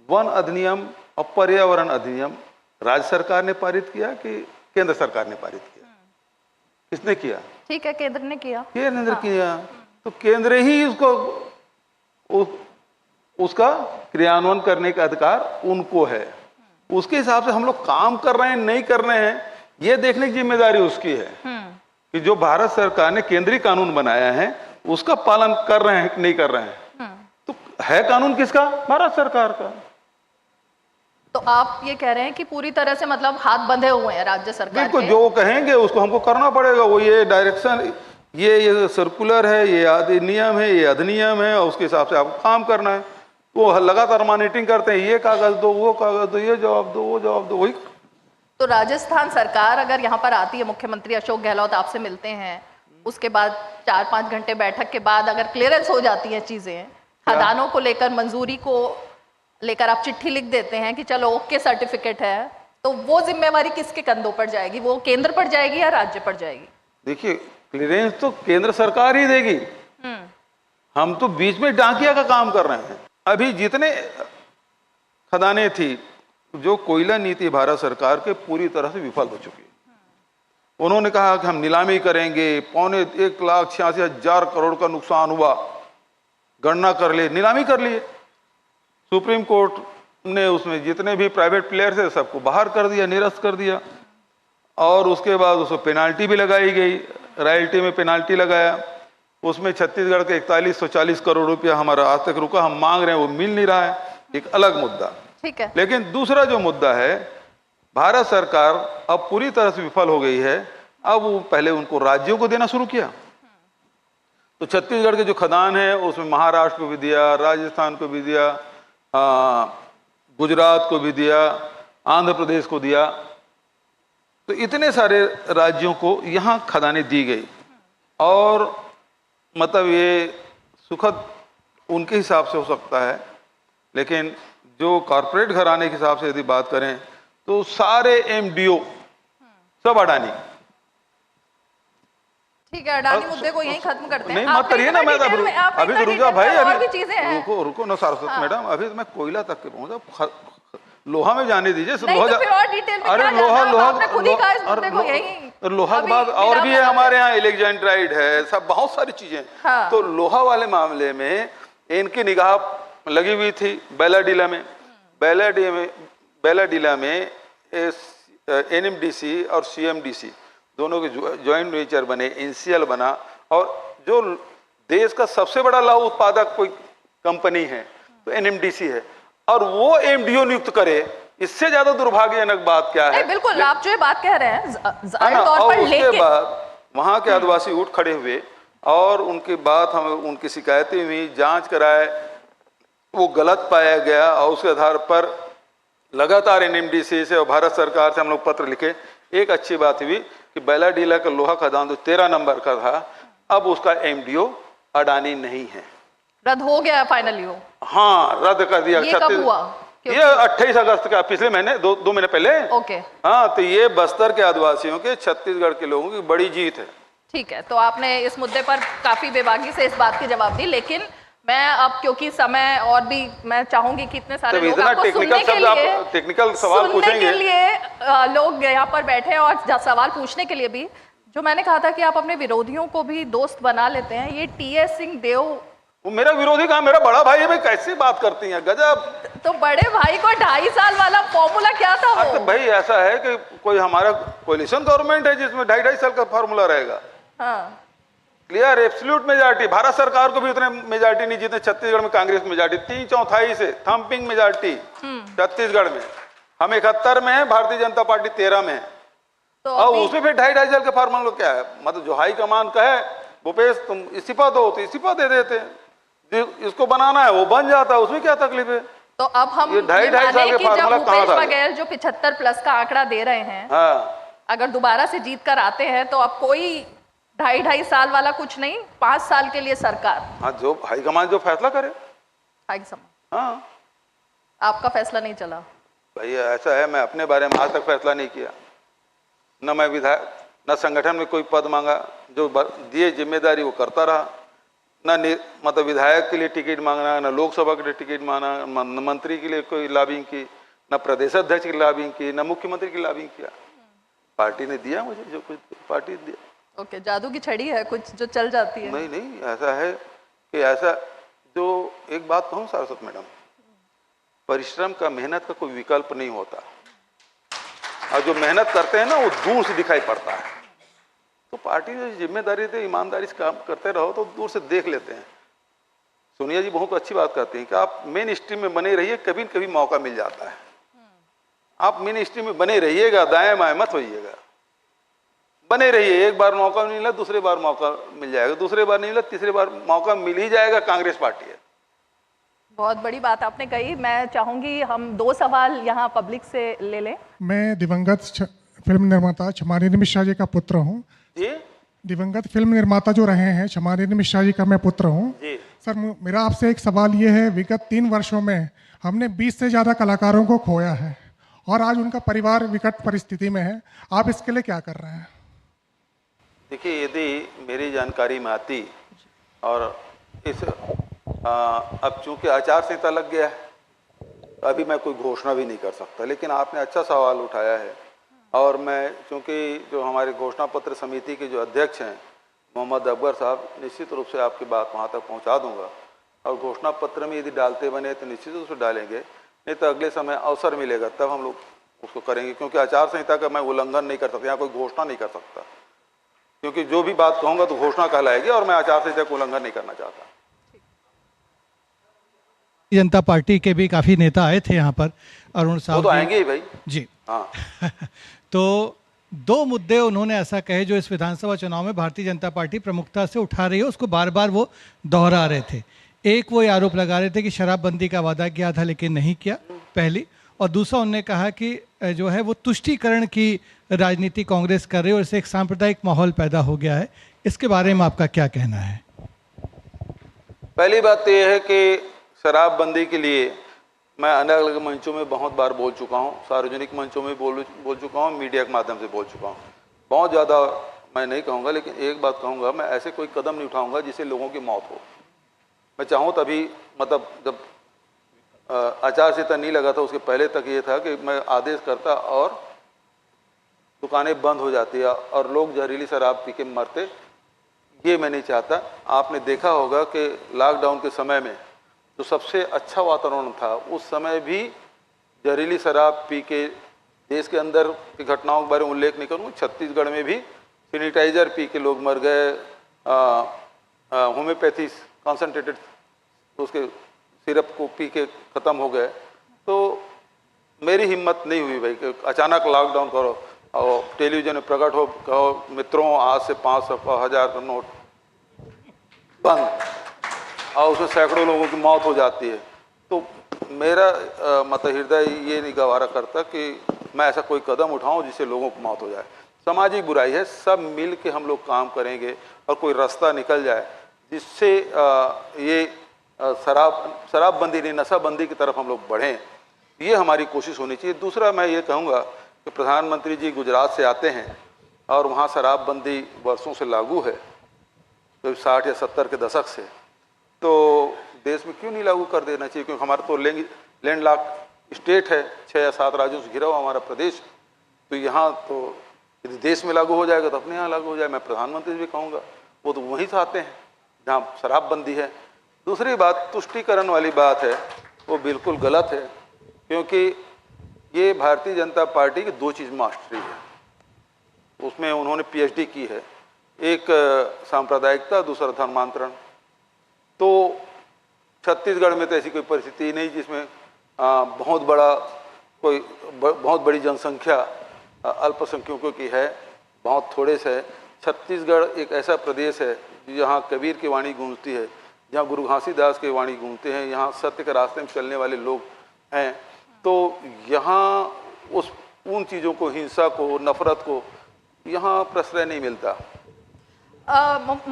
वन अधिनियम और पर्यावरण अधिनियम राज्य सरकार ने पारित किया कि केंद्र सरकार ने पारित किया? किसने किया? ठीक है, केंद्र ने किया। केंद्र किया, तो केंद्र ही उसका क्रियान्वयन करने का अधिकार उनको है। उसके हिसाब से हम लोग काम कर रहे हैं नहीं कर रहे हैं, ये देखने की जिम्मेदारी उसकी है कि जो भारत सरकार ने केंद्रीय कानून बनाया है उसका पालन कर रहे हैं कि नहीं कर रहे हैं। तो है कानून किसका? भारत सरकार का। तो आप ये कह रहे हैं कि पूरी तरह से मतलब हाथ बंधे हुए हैं राज्य सरकार बिल्कुल, के? जो कहेंगे उसको हमको करना पड़ेगा। वो ये डायरेक्शन, ये सर्कुलर है, ये अधिनियम है, ये अधिनियम है, और उसके हिसाब से आपको काम करना है। वो लगातार मॉनिटरिंग करते हैं, ये कागज दो, वो कागज दो, ये जवाब दो, वो जवाब दो, वही। तो राजस्थान सरकार अगर यहाँ पर आती है, मुख्यमंत्री अशोक गहलोत आपसे मिलते हैं, उसके बाद 4-5 घंटे बैठक के बाद अगर क्लियरेंस हो जाती है चीजें, खदानों को लेकर मंजूरी को लेकर आप चिट्ठी लिख देते हैं कि चलो ओके सर्टिफिकेट है, तो वो जिम्मेवारी किसके कंधों पर जाएगी? वो केंद्र पर जाएगी या राज्य पर जाएगी? देखिए, क्लियरेंस तो केंद्र सरकार ही देगी, हम तो बीच में डाकिया का काम कर रहे हैं। अभी जितने खदानें थी, जो कोयला नीति भारत सरकार के पूरी तरह से विफल हो चुकी है। उन्होंने कहा कि हम नीलामी करेंगे, 1,86,000 करोड़ का नुकसान हुआ, गणना कर ले, नीलामी कर लिए। सुप्रीम कोर्ट ने उसमें जितने भी प्राइवेट प्लेयर्स है सबको बाहर कर दिया, निरस्त कर दिया, और उसके बाद उसको पेनाल्टी भी लगाई गई, रॉयल्टी में पेनाल्टी लगाया। उसमें छत्तीसगढ़ के 4140 करोड़ रुपया हमारा आज तक रुका, हम मांग रहे हैं, वो मिल नहीं रहा है, एक अलग मुद्दा। ठीक है। लेकिन दूसरा जो मुद्दा है, भारत सरकार अब पूरी तरह से विफल हो गई है। अब वो पहले उनको राज्यों को देना शुरू किया, तो छत्तीसगढ़ के जो खदान है उसमें महाराष्ट्र को भी दिया, राजस्थान को भी दिया, गुजरात को भी दिया, आंध्र प्रदेश को दिया। तो इतने सारे राज्यों को यहाँ खदानें दी गई, और मतलब ये सुखद उनके हिसाब से हो सकता है, लेकिन जो कॉरपोरेट घराने के हिसाब से यदि बात करें तो सारे एमडीओ सब अडानी। ठीक है, अडानी मुद्दे को यहीं खत्म करते हैं। नहीं मत करिए ना, मैं अभी तो रुका भाई, अभी रुको रुको ना सारस्वत मैडम, अभी तो मैं कोयला तक के पहुंचा, लोहा में जाने दीजिए। अरे लोहा के बाद और भी है हमारे यहाँ, एलेक्जेंड्राइड है, सब बहुत सारी चीजें। तो लोहा वाले मामले में इनकी निगाह लगी हुई थी बेलाडीला में। बेलाडीला में एनएमडीसी और सीएमडीसी दोनों के ज्वाइंट वेंचर बने, इंसियल बना, और जो देश का सबसे बड़ा लौह उत्पादक कोई कंपनी है तो एनएमडीसी है, और वो एमडीओ नियुक्त करे, इससे ज्यादा दुर्भाग्यजनक बात क्या है? बिल्कुल, आप जो बात कह रहे हैं जाहिर तौर पर, उसके बाद वहां के आदिवासी उठ खड़े हुए और उनके बाद हम उनकी शिकायतें हुई, जांच कराए, वो गलत पाया गया, और उसके आधार पर लगातार एनएमडीसी से और भारत सरकार से हम लोग पत्र लिखे। एक अच्छी बात हुई कि बेलाडीला का लोहा खदान जो 13 नंबर का था, अब उसका एमडीओ अडानी नहीं है, रद्द हो गया फाइनली वो। हाँ, रद्द कर दिया। ये कब हुआ? ये 28 अगस्त का, पिछले महीने, दो महीने पहले। ओके। हाँ, तो ये बस्तर के आदिवासियों के, छत्तीसगढ़ के लोगों की बड़ी जीत है। ठीक है, तो आपने इस मुद्दे पर काफी बेबाकी से इस बात की जवाब दी, लेकिन मैं अब क्योंकि समय और भी मैं चाहूंगी कि इतने सारे लोग आपको सुनने के लिए, टेक्निकल सवाल पूछेंगे के लिए लोग यहाँ पर बैठे और सवाल पूछने के लिए भी जो मैंने कहा था कि आप अपने विरोधियों को भी दोस्त बना लेते हैं, ये टीएस सिंहदेव वो मेरा विरोधी कहाँ, मेरा बड़ा भाई है भाई, कैसी बात करती हैं, गजब। तो बड़े भाई को 2.5 साल वाला फॉर्मूला क्या था वो? तो भाई ऐसा है कि कोई हमारा कोalition गवर्नमेंट है जिसमें 2.5 साल का फॉर्मूला रहेगा। हाँ। क्लियर एब्सोल्यूट मेजॉरिटी, भारत सरकार को भी उतने मेजॉरिटी नहीं जितने छत्तीसगढ़ में कांग्रेस मेजॉरिटी, 3/4 से थम्पिंग मेजॉरिटी छत्तीसगढ़ में। हम 71 में है, भारतीय जनता पार्टी 13 में है। तो और उसमें फिर 2.5 साल का फॉर्मूला क्या है? मतलब जो हाई कमान का है, भूपेश तुम इस्तीफा दो तो इस्तीफा दे देते हैं, इसको बनाना है वो बन जाता है, उसमें क्या तकलीफ है? तो अब हम ये 2.5 साल के फॉर्मूला कहाँ था? बगैर जो 75+ का आंकड़ा दे रहे हैं, हाँ, अगर दोबारा से जीत कर आते हैं तो अब कोई 2.5 साल वाला कुछ नहीं, 5 साल के लिए सरकार। हाँ, जो हाईकमान जो फैसला करे। हाईकमान, हाँ, आपका फैसला नहीं चला भाई ऐसा है, मैं अपने बारे में आज तक फैसला नहीं किया, न मैं विधायक न संगठन में कोई पद मांगा, जो दिए जिम्मेदारी वो करता रहा, न मतलब विधायक के लिए टिकट मांगना, न लोकसभा के लिए टिकट मांगना, न मंत्री के लिए कोई लॉबिंग की, न प्रदेश अध्यक्ष की लॉबिंग की, न मुख्यमंत्री की लॉबिंग किया। पार्टी ने दिया मुझे जो कुछ पार्टी ने दिया। ओके, जादू की छड़ी है कुछ जो चल जाती है? नहीं नहीं, ऐसा है कि ऐसा जो एक बात कहूँ सारस्वत मैडम, परिश्रम का, मेहनत का कोई विकल्प नहीं होता, और जो मेहनत करते हैं ना वो दूर से दिखाई पड़ता है। तो पार्टी जो जिम्मेदारी से ईमानदारी से काम करते रहो तो दूर से देख लेते हैं। सोनिया जी बहुत अच्छी बात करती हैं कि आप मेन स्ट्रीम में बने रहिए, कभी न कभी मौका मिल जाता है। आप मेन स्ट्रीम में बने रहिएगा, दाएं बाएं मत होइएगा, बने रहिए। एक बार मौका नहीं मिला, दूसरे बार मौका मिल जाएगा, दूसरे बार नहीं मिला, तीसरे बार मौका मिल ही जाएगा। कांग्रेस पार्टी है। बहुत बड़ी बात आपने कही। मैं चाहूंगी हम 2 सवाल यहाँ पब्लिक से ले लें। मैं दिवंगत फिल्म निर्माता छमारिनी मिश्रा जी का पुत्र हूँ। दिवंगत फिल्म निर्माता जो रहे हैं छमारिनी मिश्रा जी का मैं पुत्र हूँ। सर मेरा आपसे एक सवाल ये है, विगत 3 वर्षों में हमने 20 से ज़्यादा कलाकारों को खोया है और आज उनका परिवार विकट परिस्थिति में है, आप इसके लिए क्या कर रहे हैं? देखिए, यदि मेरी जानकारी में आती और इस अब चूंकि आचार संहिता लग गया है तो अभी मैं कोई घोषणा भी नहीं कर सकता, लेकिन आपने अच्छा सवाल उठाया है और मैं चूंकि जो हमारे घोषणा पत्र समिति के जो अध्यक्ष हैं मोहम्मद अकबर साहब, निश्चित रूप से आपकी बात वहाँ तक पहुँचा दूंगा और घोषणा पत्र में यदि डालते बने तो निश्चित रूप से डालेंगे, नहीं तो अगले समय अवसर मिलेगा तब हम लोग उसको करेंगे, क्योंकि आचार संहिता का मैं उल्लंघन नहीं कर सकता, यहाँ कोई घोषणा नहीं कर सकता, क्योंकि जो भी बात कहूँगा तो घोषणा कहलाएगी और मैं आचार संहिता का उल्लंघन नहीं करना चाहता। जनता पार्टी के भी काफ़ी नेता आए थे यहाँ पर, अरुण साहब तो आएंगे ही भाई जी। हाँ तो 2 मुद्दे उन्होंने ऐसा कहे जो इस विधानसभा चुनाव में भारतीय जनता पार्टी प्रमुखता से उठा रही है, उसको बार बार वो दोहरा रहे थे। एक वो आरोप लगा रहे थे कि शराबबंदी का वादा किया था लेकिन नहीं किया, पहली, और दूसरा उन्होंने कहा कि जो है वो तुष्टीकरण की राजनीति कांग्रेस कर रही है और इससे एक सांप्रदायिक माहौल पैदा हो गया है। इसके बारे में आपका क्या कहना है? पहली बात तो यह है कि शराबबंदी के लिए मैं अलग अलग मंचों में बहुत बार बोल चुका हूँ, सार्वजनिक मंचों में बोल चुका हूँ, मीडिया के माध्यम से बोल चुका हूँ। बहुत ज़्यादा मैं नहीं कहूँगा, लेकिन एक बात कहूँगा, मैं ऐसे कोई कदम नहीं उठाऊँगा जिससे लोगों की मौत हो। मैं चाहूँ तभी, मतलब जब आचार संहिता नहीं लगा था उसके पहले तक ये था कि मैं आदेश करता और दुकानें बंद हो जाती है और लोग जहरीली शराब पी के मरते, ये मैं नहीं चाहता। आपने देखा होगा कि लॉकडाउन के समय में जो सबसे अच्छा वातावरण था, उस समय भी जहरीली शराब पी के देश के अंदर की घटनाओं के बारे में उल्लेख नहीं करूँगा, छत्तीसगढ़ में भी सैनिटाइजर पी के लोग मर गए, होम्योपैथी कॉन्सेंट्रेटेड उसके सिरप को पी के ख़त्म हो गए। तो मेरी हिम्मत नहीं हुई भाई कि अचानक लॉकडाउन करो और टेलीविजन में प्रकट हो, कहो मित्रों आज से 500 1000 का नोट बंद, और उसमें सैकड़ों लोगों की मौत हो जाती है। तो मेरा मतलब हृदय ये नहीं गवारा करता कि मैं ऐसा कोई कदम उठाऊं जिससे लोगों को मौत हो जाए। सामाजिक बुराई है, सब मिल के हम लोग काम करेंगे और कोई रास्ता निकल जाए जिससे ये शराबबंदी नहीं, नशाबंदी की तरफ हम लोग बढ़ें, ये हमारी कोशिश होनी चाहिए। दूसरा मैं ये कहूँगा कि प्रधानमंत्री जी गुजरात से आते हैं और वहाँ शराबबंदी वर्षों से लागू है, तो 60 या 70 के दशक से, तो देश में क्यों नहीं लागू कर देना चाहिए? क्योंकि हमारा तो लैंडलॉक स्टेट है, 6 या 7 राज्यों से घिरा हुआ हमारा प्रदेश, तो यहाँ तो यदि देश में लागू हो जाएगा तो अपने यहाँ लागू हो जाए। मैं प्रधानमंत्री भी कहूँगा, वो तो वहीं से आते हैं जहाँ शराबबंदी है। दूसरी बात तुष्टीकरण वाली बात है, वो बिल्कुल गलत है, क्योंकि ये भारतीय जनता पार्टी की दो चीज़ मास्टरी है। उसमें उन्होंने PhD की है, एक सांप्रदायिकता, दूसरा धर्मांतरण। तो छत्तीसगढ़ में तो ऐसी कोई परिस्थिति नहीं जिसमें बहुत बड़ी जनसंख्या अल्पसंख्यकों की है, बहुत थोड़े से। छत्तीसगढ़ एक ऐसा प्रदेश है जहाँ कबीर की वाणी गूंजती है, जहाँ गुरु घासीदास की वाणी गूंजते हैं, यहाँ सत्य के रास्ते में चलने वाले लोग हैं। तो यहाँ उन चीज़ों को, हिंसा को, नफरत को यहाँ प्रश्रय नहीं मिलता।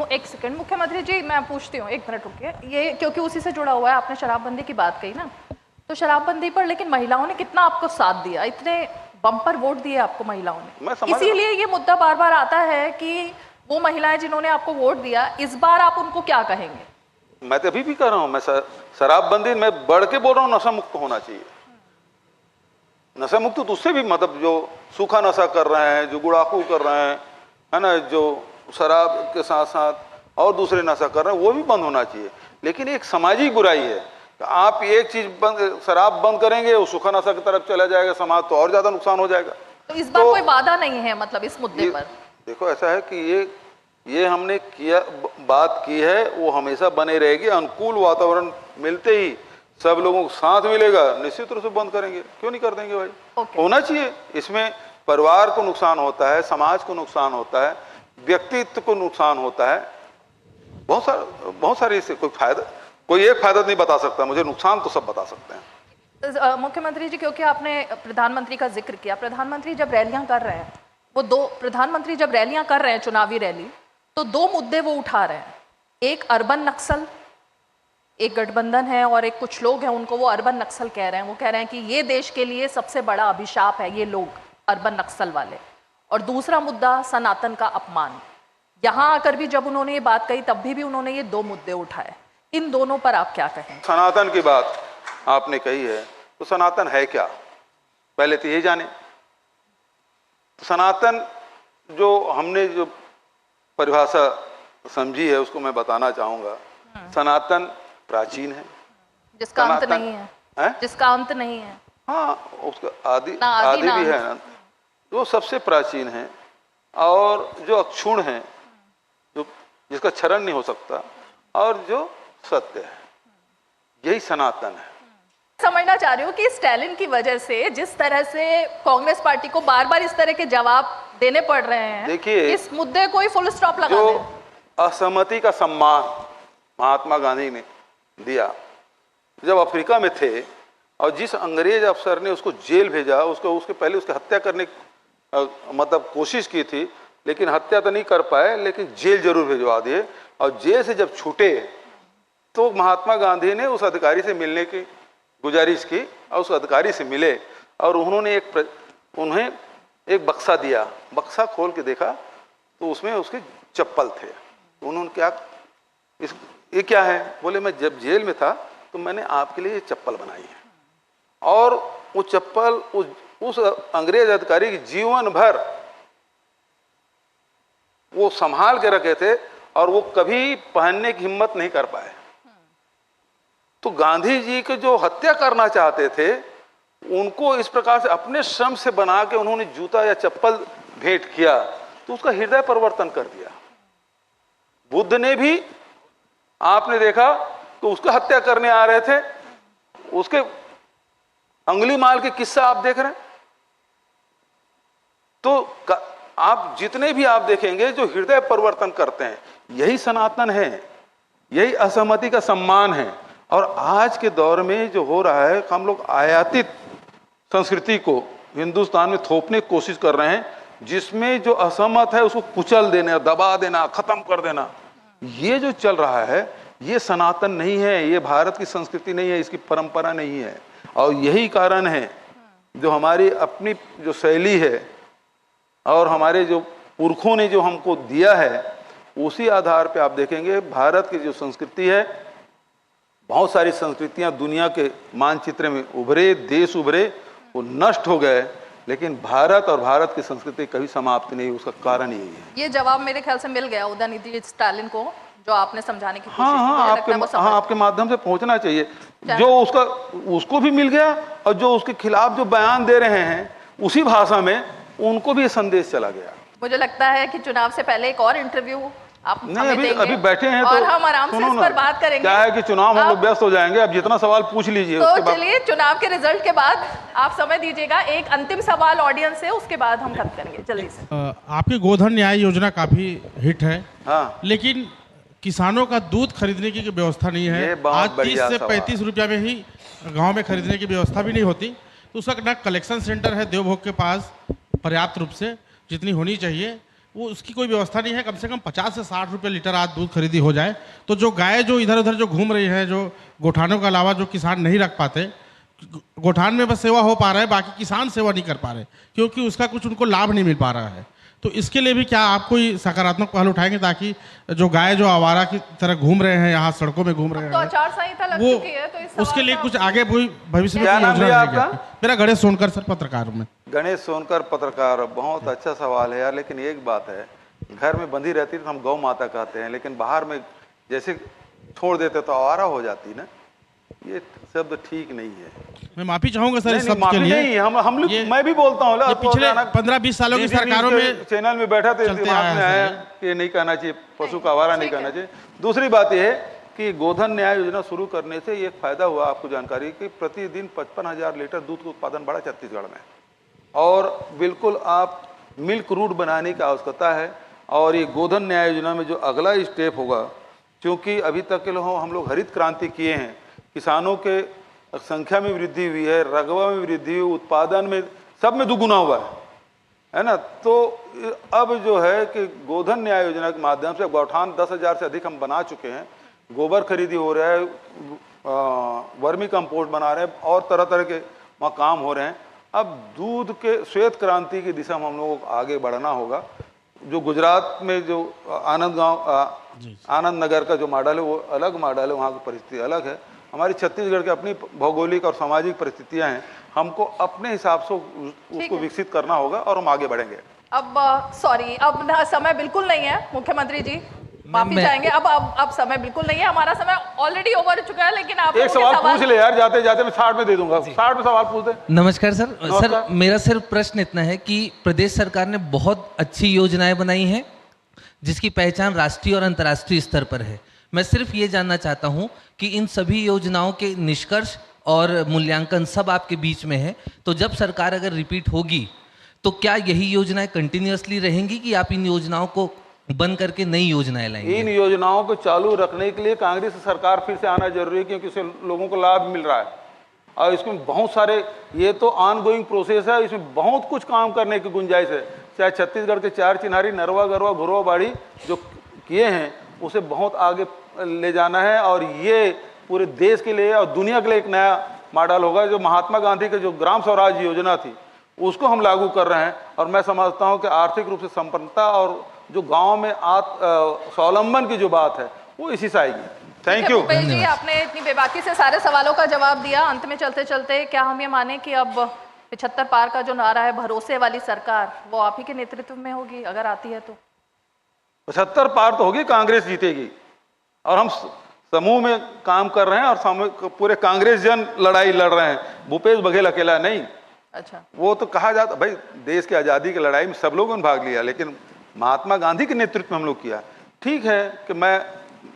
एक सेकंड मुख्यमंत्री जी, मैं पूछती हूँ, 1 मिनट रुकिए। ये क्योंकि उसी से जुड़ा हुआ है, आपने शराबबंदी की बात कही ना, तो शराबबंदी पर लेकिन महिलाओं ने कितना आपको साथ दिया, इतने बम्पर वोट दिए आपको महिलाओं ने, इसीलिए ये मुद्दा बार बार आता है कि वो महिलाएं जिन्होंने आपको वोट दिया, इस बार आप उनको क्या कहेंगे? मैं तो अभी भी कह रहा हूँ, मैं शराबबंदी में बढ़ के बोल रहा हूँ, नशा मुक्त होना चाहिए। नशा मुक्त तो उससे भी, मतलब जो सूखा नशा कर रहे हैं, जो गुड़ाखू कर रहे हैं, है ना, जो शराब के साथ साथ और दूसरे नशा कर रहे हैं, वो भी बंद होना चाहिए। लेकिन एक सामाजिक बुराई है, आप एक चीज शराब बंद करेंगे, वो सूखा नशा की तरफ चला जाएगा, समाज तो और ज्यादा नुकसान हो जाएगा। तो इस बार कोई वादा नहीं है, मतलब इस मुद्दे पर? देखो, ऐसा है कि ये हमने किया, बात की है, वो हमेशा बने रहेगी। अनुकूल वातावरण मिलते ही सब लोगों को साथ मिलेगा, निश्चित रूप से बंद करेंगे। क्यों नहीं कर देंगे भाई? होना चाहिए। इसमें परिवार को नुकसान होता है, समाज को नुकसान होता है, व्यक्तित्व को नुकसान होता है, बहुत सारे इससे कोई एक फायदा नहीं बता सकता, मुझे नुकसान तो सब बता सकते हैं। मुख्यमंत्री जी, क्योंकि आपने प्रधानमंत्री का जिक्र किया, प्रधानमंत्री जब रैलियां कर रहे हैं, प्रधानमंत्री जब रैलियां कर रहे हैं, चुनावी रैली, तो 2 मुद्दे वो उठा रहे हैं। एक अर्बन नक्सल, एक गठबंधन है और एक कुछ लोग हैं, उनको वो अर्बन नक्सल कह रहे हैं। वो कह रहे हैं कि ये देश के लिए सबसे बड़ा अभिशाप है ये लोग, अर्बन नक्सल वाले। और दूसरा मुद्दा सनातन का अपमान। यहाँ आकर भी जब उन्होंने ये बात कही, तब भी उन्होंने ये 2 मुद्दे उठाए। इन दोनों पर आप क्या कहें? सनातन की बात आपने कही है, तो सनातन है क्या, पहले तो ये जाने। तो सनातन जो हमने जो परिभाषा समझी है, उसको मैं बताना चाहूंगा। सनातन प्राचीन है, जिसका अंत नहीं है, जिसका अंत नहीं है। हाँ, उसका आदि भी है ना, वो सबसे प्राचीन है और जो अक्षुण है, जो जिसका क्षरण नहीं हो सकता, और जो सत्य है, यही सनातन है। समझना चाह रही हूँ कि स्टालिन की वजह से जिस तरह से कांग्रेस पार्टी को बार बार इस तरह के जवाब देने पड़ रहे हैं, देखिए, इस मुद्दे को ही फुल स्टॉप लगा दें। असहमति का सम्मान महात्मा गांधी ने दिया जब अफ्रीका में थे, और जिस अंग्रेज अफसर ने उसको जेल भेजा, उसके पहले उसकी हत्या करने मतलब कोशिश की थी, लेकिन हत्या तो नहीं कर पाए, लेकिन जेल जरूर भेजवा दिए। और जेल से जब छूटे तो महात्मा गांधी ने उस अधिकारी से मिलने की गुजारिश की, और उस अधिकारी से मिले, और उन्होंने उन्हें एक बक्सा दिया। बक्सा खोल के देखा तो उसमें उसके चप्पल थे। उन्होंने ये क्या है? बोले, मैं जब जेल में था तो मैंने आपके लिए ये चप्पल बनाई है। और वो चप्पल उस अंग्रेज अधिकारी की जीवन भर वो संभाल के रखे थे, और वो कभी पहनने की हिम्मत नहीं कर पाए। तो गांधी जी के जो हत्या करना चाहते थे, उनको इस प्रकार से अपने श्रम से बना के उन्होंने जूता या चप्पल भेंट किया, तो उसका हृदय परिवर्तन कर दिया। बुद्ध ने भी, आपने देखा तो उसका हत्या करने आ रहे थे, उसके अंगुली माल के किस्सा आप देख रहे हैं। तो आप जितने भी आप देखेंगे जो हृदय परिवर्तन करते हैं, यही सनातन है, यही असहमति का सम्मान है। और आज के दौर में जो हो रहा है, हम लोग आयातित संस्कृति को हिंदुस्तान में थोपने की कोशिश कर रहे हैं, जिसमें जो असहमत है उसको कुचल देना, दबा देना, खत्म कर देना, ये जो चल रहा है, ये सनातन नहीं है, ये भारत की संस्कृति नहीं है, इसकी परंपरा नहीं है। और यही कारण है जो हमारी अपनी जो शैली है और हमारे जो पुरखों ने जो हमको दिया है, उसी आधार पे आप देखेंगे भारत की जो संस्कृति है, बहुत सारी संस्कृतियां दुनिया के मानचित्र में उभरे, देश उभरे, वो नष्ट हो गए, लेकिन भारत और भारत की संस्कृति कभी समाप्त नहीं, उसका कारण यही है। ये जवाब मेरे ख्याल से मिल गया उदयनिधि स्टालिन को, जो आपने समझाने की कोशिश आपके माध्यम से पहुंचना चाहिए। जो उसको भी मिल गया और जो उसके खिलाफ जो बयान दे रहे हैं उसी भाषा में उनको भी संदेश चला गया। मुझे लगता है कि चुनाव से पहले एक और इंटरव्यू आप नहीं, अभी बैठे हैं और तो हम आराम से इस पर बात करेंगे। क्या है कि चुनाव हम लोग व्यस्त हो जाएंगे, अब जितना सवाल पूछ लीजिए। तो चलिए चुनाव के रिजल्ट के बाद आप समय दीजिएगा, एक अंतिम सवाल ऑडियंस से, उसके बाद हम खत्म करेंगे जल्दी से। आपकी गोधन न्याय योजना काफी हिट है, हाँ, लेकिन किसानों का दूध खरीदने की व्यवस्था नहीं है। आज 30 से 35 रुपया में ही गांव में खरीदने की व्यवस्था भी नहीं होती। तो उसका ना कलेक्शन सेंटर है देवभोग के पास पर्याप्त रूप से जितनी होनी चाहिए, वो उसकी कोई व्यवस्था नहीं है। कम से कम 50 से 60 रुपये लीटर आज दूध खरीदी हो जाए तो जो गाय जो इधर उधर जो घूम रही है, जो गोठानों के अलावा जो किसान नहीं रख पाते, गोठान में बस सेवा हो पा रहा है, बाकी किसान सेवा नहीं कर पा रहे क्योंकि उसका कुछ उनको लाभ नहीं मिल पा रहा है। तो इसके लिए भी क्या आप कोई सकारात्मक पहल उठाएंगे ताकि जो गाय जो आवारा की तरह घूम रहे हैं, यहाँ सड़कों में घूम रहे हैं, तो आचार संहिता लग चुकी है, तो इस उसके लिए कुछ आगे भविष्य में क्या नाम है आपका? मेरा गणेश सोनकर सर, पत्रकार में। गणेश सोनकर पत्रकार, बहुत अच्छा सवाल है यार। लेकिन एक बात है, घर में बंधी रहती है तो हम गौ माता कहते हैं, लेकिन बाहर में जैसे छोड़ देते तो आवारा हो जाती ना, ये शब्द ठीक नहीं है। मैं माफी चाहूंगा सर इस शब्द के लिए। नहीं, हम लोग, मैं भी बोलता हूँ, पिछले 15-20 सालों की सरकारों में चैनल में बैठा थे, दिमाग में आया कि ये नहीं कहना चाहिए, पशु का आवारा नहीं कहना चाहिए। दूसरी बात यह है कि गोधन न्याय योजना शुरू करने से एक फायदा हुआ, आपको जानकारी, कि प्रतिदिन 55,000 लीटर दूध का उत्पादन बढ़ा छत्तीसगढ़ में, और बिल्कुल आप मिल्क रूट बनाने की आवश्यकता है। और ये गोधन न्याय योजना में जो अगला स्टेप होगा, क्योंकि अभी तक के लोग हम लोग हरित क्रांति किए हैं, किसानों के संख्या में वृद्धि हुई है, रकबा में वृद्धि हुई, उत्पादन में, सब में दुगुना हुआ है ना। तो अब जो है कि गोधन न्याय योजना के माध्यम से गौठान 10,000 से अधिक हम बना चुके हैं, गोबर खरीदी हो रहा है, वर्मी कंपोस्ट बना रहे हैं और तरह तरह के वहाँ काम हो रहे हैं। अब दूध के श्वेत क्रांति की दिशा में हम लोगों को आगे बढ़ना होगा। जो गुजरात में जो आनंद नगर का जो मॉडल है वो अलग मॉडल है, वहाँ की परिस्थिति अलग है। हमारी छत्तीसगढ़ की अपनी भौगोलिक और सामाजिक परिस्थितियां हैं, हमको अपने हिसाब से उसको विकसित करना होगा और हम आगे बढ़ेंगे। अब सॉरी, अब ना समय बिल्कुल नहीं है मुख्यमंत्री जी, माफी चाहेंगे। अब समय बिल्कुल नहीं है, हमारा समय ऑलरेडी ओवर चुका है। लेकिन आप एक सवाल पूछ ले यार, जाते जाते मैं 60 में दे दूंगा, 60 में सवाल पूछ दे। नमस्कार सर। सर मेरा सिर्फ प्रश्न इतना है कि प्रदेश सरकार ने बहुत अच्छी योजनाएं बनाई हैं जिसकी पहचान राष्ट्रीय और अंतर्राष्ट्रीय स्तर पर है। मैं सिर्फ ये जानना चाहता हूं कि इन सभी योजनाओं के निष्कर्ष और मूल्यांकन सब आपके बीच में है, तो जब सरकार अगर रिपीट होगी तो क्या यही योजनाएं कंटिन्यूअसली रहेंगी कि आप इन योजनाओं को बंद करके नई योजनाएं लाएंगे? इन योजनाओं को चालू रखने के लिए कांग्रेस सरकार फिर से आना जरूरी है, क्योंकि इससे लोगों को लाभ मिल रहा है और इसमें बहुत सारे, ये तो ऑन गोइंग प्रोसेस है, इसमें बहुत कुछ काम करने की गुंजाइश है। चाहे छत्तीसगढ़ के 4 चिन्हारी, नरवा, गरवा, घुरवा, बाड़ी जो किए हैं उसे बहुत आगे ले जाना है, और ये पूरे देश के लिए और दुनिया के लिए एक नया मॉडल होगा। जो महात्मा गांधी के जो ग्राम स्वराज योजना थी उसको हम लागू कर रहे हैं, और मैं समझता हूं कि आर्थिक रूप से संपन्नता और जो गांव में स्वावलंबन की जो बात है वो इसी से आएगी। थैंक यू जी, आपने इतनी बेबाकी से सारे सवालों का जवाब दिया। अंत में चलते चलते क्या हम ये माने कि अब 75 पार का जो नारा है, भरोसे वाली सरकार, वो आप ही के नेतृत्व में होगी अगर आती है तो? 75 पार तो होगी, कांग्रेस जीतेगी, और हम समूह में काम कर रहे हैं और पूरे कांग्रेस जन लड़ाई लड़ रहे हैं, भूपेश बघेल अकेला नहीं। अच्छा, वो तो कहा जाता भाई, देश की आज़ादी की लड़ाई में सब लोगों ने भाग लिया, लेकिन महात्मा गांधी के नेतृत्व में हम लोग किया। ठीक है कि मैं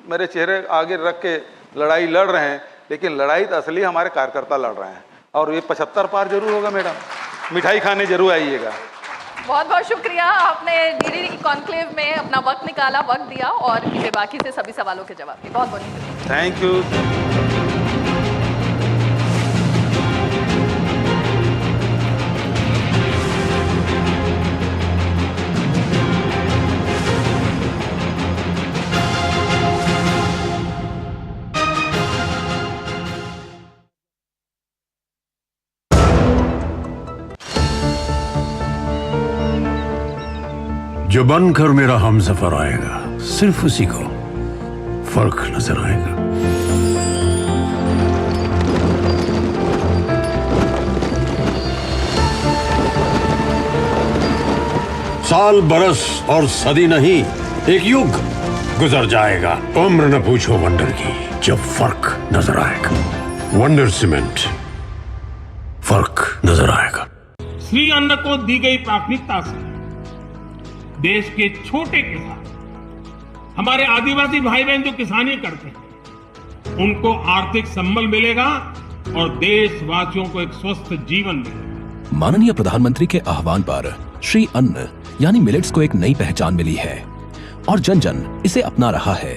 मेरे चेहरे आगे रख के लड़ाई लड़ रहे हैं, लेकिन लड़ाई तो असली हमारे कार्यकर्ता लड़ रहे हैं, और ये 75 पार जरूर होगा मैडम। मिठाई खाने जरूर आइएगा। बहुत बहुत शुक्रिया, आपने डीडी कॉन्क्लेव में अपना वक्त निकाला, वक्त दिया और बाकी से सभी सवालों के जवाब दिए। बहुत बहुत शुक्रिया। Thank you. जो बनकर मेरा हमसफर आएगा, सिर्फ उसी को फर्क नजर आएगा। साल बरस और सदी नहीं, एक युग गुजर जाएगा। उम्र न पूछो वंडर की, जब फर्क नजर आएगा। वंडर सीमेंट, फर्क नजर आएगा। श्री अन्न को दी गई प्राथमिकता से देश के छोटे किसान, हमारे आदिवासी भाई बहन जो किसानी करते हैं, उनको आर्थिक संबल मिलेगा और देशवासियों को एक स्वस्थ जीवन मिलेगा। माननीय प्रधानमंत्री के आह्वान पर श्री अन्न यानी मिलेट्स को एक नई पहचान मिली है और जन जन इसे अपना रहा है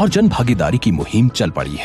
और जन भागीदारी की मुहिम चल पड़ी है।